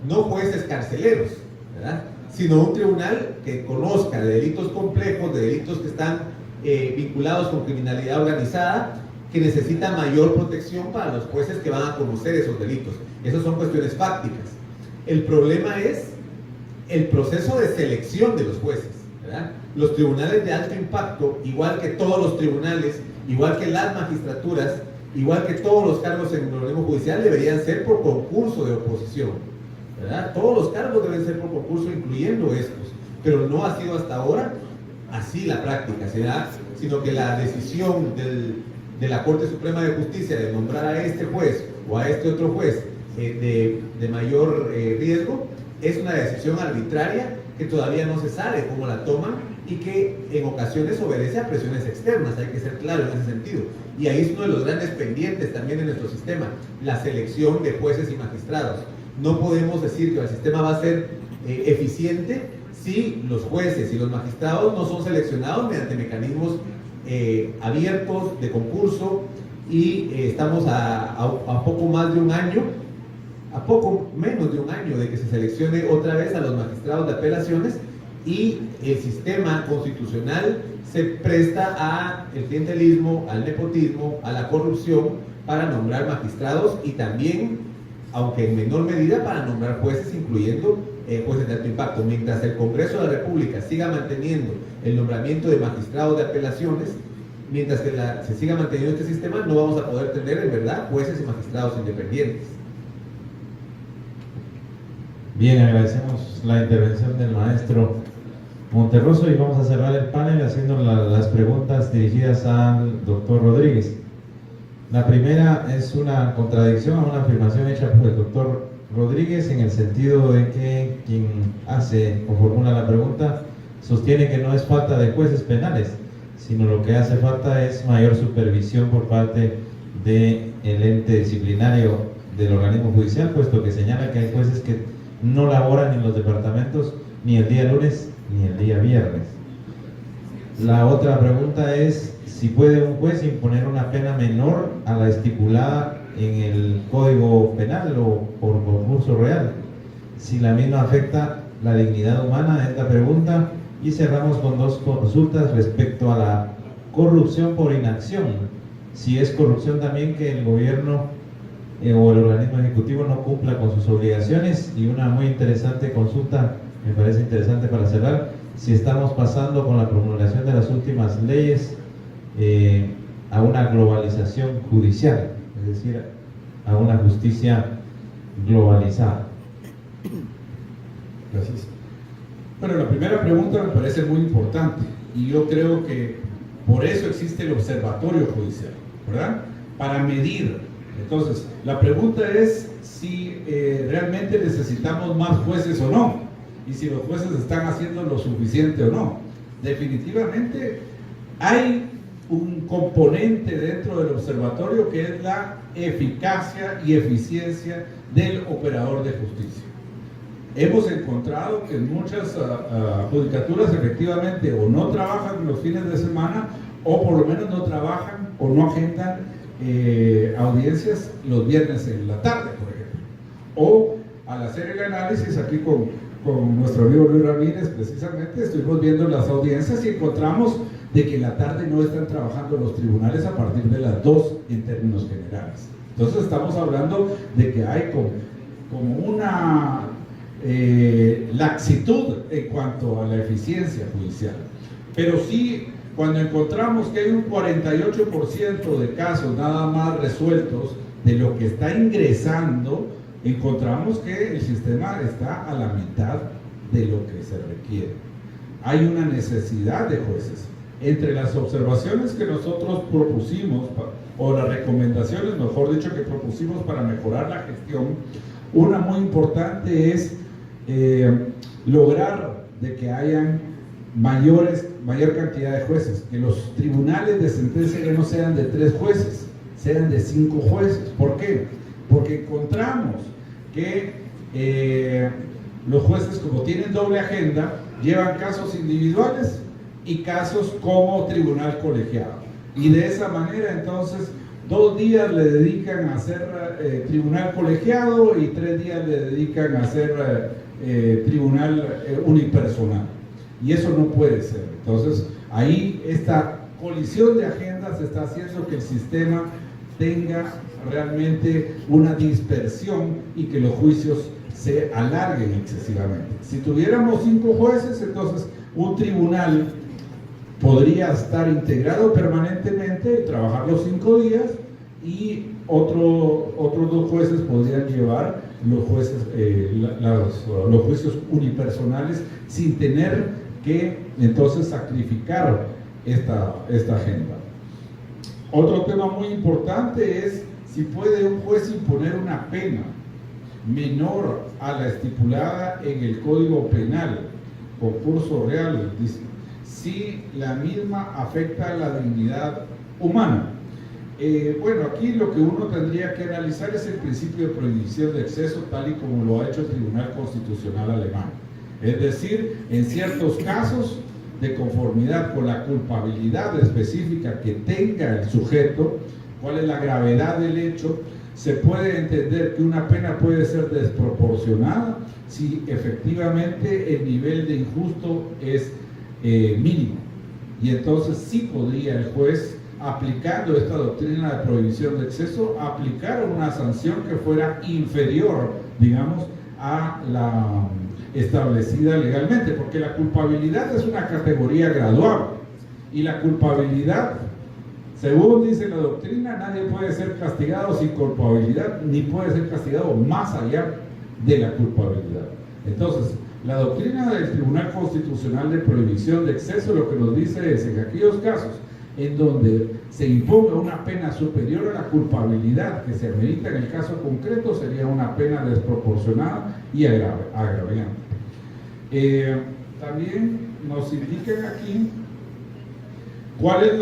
no jueces carceleros, ¿verdad?, sino un tribunal que conozca de delitos complejos, de delitos que están vinculados con criminalidad organizada, que necesita mayor protección para los jueces que van a conocer esos delitos. Esas son cuestiones fácticas. El problema es el proceso de selección de los jueces, ¿verdad? Los tribunales de alto impacto, igual que todos los tribunales, igual que las magistraturas, igual que todos los cargos en el organismo judicial, deberían ser por concurso de oposición, ¿verdad? Todos los cargos deben ser por concurso, incluyendo estos, pero no ha sido hasta ahora así la práctica, sino que la decisión de la Corte Suprema de Justicia de nombrar a este juez o a este otro juez de mayor riesgo es una decisión arbitraria que todavía no se sabe cómo la toman y que en ocasiones obedece a presiones externas, hay que ser claro en ese sentido. Y ahí es uno de los grandes pendientes también en nuestro sistema, la selección de jueces y magistrados. No podemos decir que el sistema va a ser eficiente si los jueces y los magistrados no son seleccionados mediante mecanismos abiertos de concurso, y estamos a poco más de un año, a poco menos de un año de que se seleccione otra vez a los magistrados de apelaciones, y el sistema constitucional se presta al clientelismo, al nepotismo, a la corrupción para nombrar magistrados y también, aunque en menor medida, para nombrar jueces, incluyendo jueces de alto impacto. Mientras el Congreso de la República siga manteniendo el nombramiento de magistrados de apelaciones, mientras que se siga manteniendo este sistema, no vamos a poder tener en verdad jueces y magistrados independientes. Bien, agradecemos la intervención del maestro Monterroso y vamos a cerrar el panel haciendo las preguntas dirigidas al doctor Rodríguez. La primera es una contradicción a una afirmación hecha por el doctor Rodríguez, en el sentido de que quien hace o formula la pregunta sostiene que no es falta de jueces penales, sino lo que hace falta es mayor supervisión por parte del ente disciplinario del organismo judicial, puesto que señala que hay jueces que no laboran en los departamentos ni el día lunes ni el día viernes. La otra pregunta es si puede un juez imponer una pena menor a la estipulada en el Código Penal o por concurso real, si la misma afecta la dignidad humana. Esta pregunta. Y cerramos con dos consultas respecto a la corrupción por inacción. Si es corrupción también que el gobierno o el organismo ejecutivo no cumpla con sus obligaciones. Y una muy interesante consulta, me parece interesante para cerrar, si estamos pasando con la promulgación de las últimas leyes a una globalización judicial, es decir, a una justicia globalizada. Gracias. Bueno, la primera pregunta me parece muy importante y yo creo que por eso existe el observatorio judicial, ¿verdad? Para medir. Entonces, la pregunta es si realmente necesitamos más jueces o no, y si los jueces están haciendo lo suficiente o no. Definitivamente hay un componente dentro del observatorio que es la eficacia y eficiencia del operador de justicia. Hemos encontrado que muchas judicaturas efectivamente o no trabajan los fines de semana, o por lo menos no trabajan o no agendan audiencias los viernes en la tarde, por ejemplo. O al hacer el análisis aquí con nuestro amigo Luis Ramírez, precisamente estuvimos viendo las audiencias y encontramos de que en la tarde no están trabajando los tribunales a partir de las 2 en términos generales. Entonces estamos hablando de que hay como una laxitud en cuanto a la eficiencia judicial. Pero sí, cuando encontramos que hay un 48% de casos nada más resueltos de lo que está ingresando, encontramos que el sistema está a la mitad de lo que se requiere. Hay una necesidad de jueces. Entre las observaciones que nosotros propusimos, o las recomendaciones, mejor dicho, que propusimos para mejorar la gestión, una muy importante es lograr de que hayan mayor cantidad de jueces, que los tribunales de sentencia ya no sean de 3 jueces, sean de 5 jueces. ¿Por qué? Porque encontramos que los jueces, como tienen doble agenda, llevan casos individuales y casos como tribunal colegiado, y de esa manera entonces 2 días le dedican a hacer tribunal colegiado y 3 días le dedican a hacer tribunal unipersonal, y eso no puede ser. Entonces ahí esta colisión de agendas está haciendo que el sistema tenga realmente una dispersión y que los juicios se alarguen excesivamente. Si tuviéramos 5 jueces, entonces un tribunal podría estar integrado permanentemente y trabajar los 5 días, y otros 2 jueces podrían llevar los juicios unipersonales sin tener que entonces sacrificar esta agenda. Otro tema muy importante es si puede un juez imponer una pena menor a la estipulada en el Código Penal, concurso real, dice, si la misma afecta a la dignidad humana. Bueno, aquí lo que uno tendría que analizar es el principio de prohibición de exceso, tal y como lo ha hecho el Tribunal Constitucional alemán. Es decir, en ciertos casos, de conformidad con la culpabilidad específica que tenga el sujeto, cuál es la gravedad del hecho, se puede entender que una pena puede ser desproporcionada si efectivamente el nivel de injusto es mínimo. Y entonces sí podría el juez, aplicando esta doctrina de prohibición de exceso, aplicar una sanción que fuera inferior, digamos, a establecida legalmente, porque la culpabilidad es una categoría graduable y la culpabilidad, según dice la doctrina, nadie puede ser castigado sin culpabilidad ni puede ser castigado más allá de la culpabilidad. Entonces, la doctrina del Tribunal Constitucional de Prohibición de Exceso lo que nos dice es en aquellos casos en donde se imponga una pena superior a la culpabilidad que se amerita en el caso concreto, sería una pena desproporcionada y agraviante. También nos indican aquí cuál es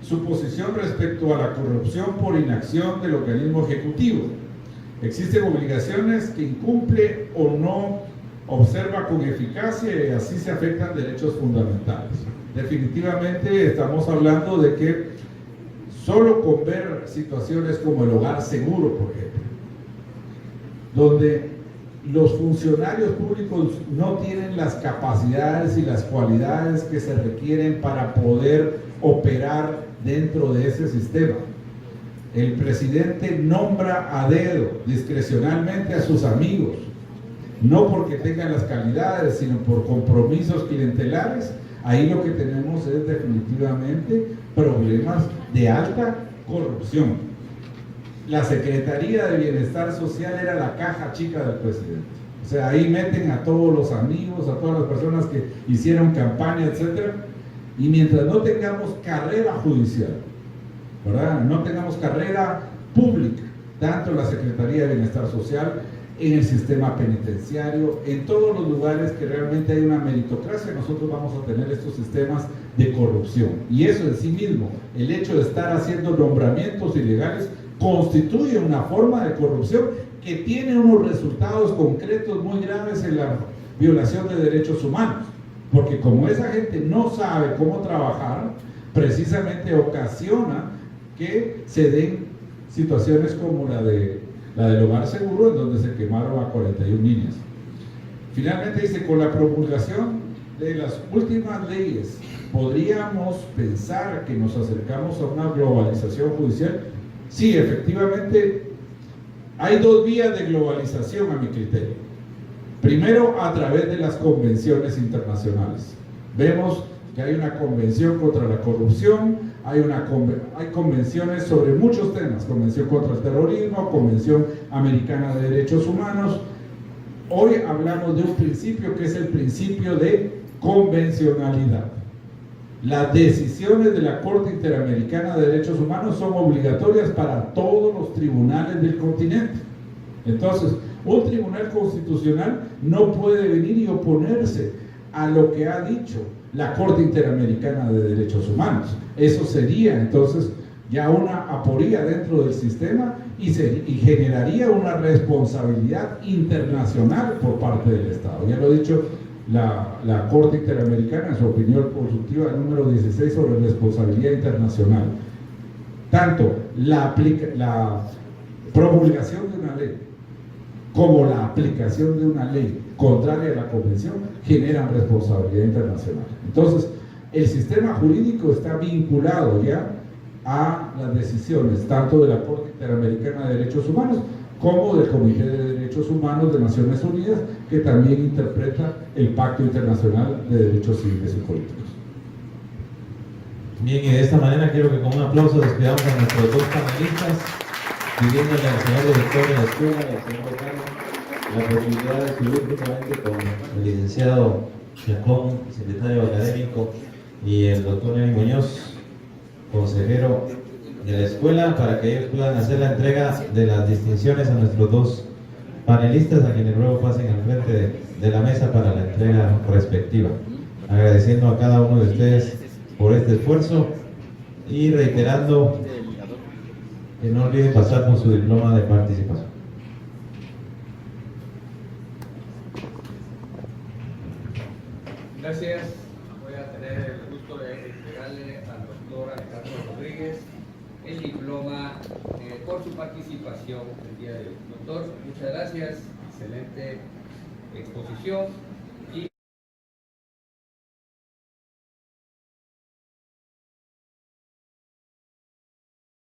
su posición respecto a la corrupción por inacción del organismo ejecutivo. Existen obligaciones que incumple o no observa con eficacia y así se afectan derechos fundamentales. Definitivamente estamos hablando de que solo con ver situaciones como el hogar seguro, por ejemplo, donde los funcionarios públicos no tienen las capacidades y las cualidades que se requieren para poder operar dentro de ese sistema. El presidente nombra a dedo, discrecionalmente a sus amigos, no porque tengan las calidades, sino por compromisos clientelares. Ahí lo que tenemos es definitivamente problemas de alta corrupción. La Secretaría de Bienestar Social era la caja chica del presidente. O sea, ahí meten a todos los amigos, a todas las personas que hicieron campaña, etc. Y mientras no tengamos carrera judicial, ¿verdad?, no tengamos carrera pública, tanto en la Secretaría de Bienestar Social, en el sistema penitenciario, en todos los lugares que realmente hay una meritocracia, nosotros vamos a tener estos sistemas de corrupción. Y eso en sí mismo, el hecho de estar haciendo nombramientos ilegales, constituye una forma de corrupción que tiene unos resultados concretos muy graves en la violación de derechos humanos. Porque como esa gente no sabe cómo trabajar, precisamente ocasiona que se den situaciones como la del hogar seguro, en donde se quemaron a 41 niñas. Finalmente dice, con la promulgación de las últimas leyes, ¿podríamos pensar que nos acercamos a una globalización judicial? Sí, efectivamente, hay dos vías de globalización a mi criterio. Primero, a través de las convenciones internacionales. Vemos que hay una convención contra la corrupción, hay convenciones sobre muchos temas, convención contra el terrorismo, convención americana de derechos humanos. Hoy hablamos de un principio que es el principio de convencionalidad. Las decisiones de la Corte Interamericana de Derechos Humanos son obligatorias para todos los tribunales del continente. Entonces, un tribunal constitucional no puede venir y oponerse a lo que ha dicho la Corte Interamericana de Derechos Humanos. Eso sería entonces ya una aporía dentro del sistema y generaría una responsabilidad internacional por parte del Estado. Ya lo ha dicho la Corte Interamericana en su opinión consultiva número 16 sobre responsabilidad internacional. Tanto la promulgación de una ley como la aplicación de una ley contraria a la convención generan responsabilidad internacional. Entonces, el sistema jurídico está vinculado ya a las decisiones tanto de la Corte Interamericana de Derechos Humanos como del Comité de Derechos Humanos de Naciones Unidas, que también interpreta el Pacto Internacional de Derechos Civiles y Políticos. Bien, y de esta manera quiero que con un aplauso despidamos a nuestros dos panelistas, pidiéndole al señor director de la escuela y al señor decano la posibilidad de subir justamente con el licenciado Chacón, secretario académico, y el doctor Neri Muñoz, consejero de la escuela, para que ellos puedan hacer la entrega de las distinciones a nuestros dos panelistas, a quienes luego pasen al frente de la mesa para la entrega respectiva. Agradeciendo a cada uno de ustedes por este esfuerzo y reiterando que no olviden pasar con su diploma de participación. Gracias. Voy a tener el gusto de entregarle al doctor Alejandro Rodríguez el diploma por su participación el día de hoy. Doctor, muchas gracias. Excelente exposición.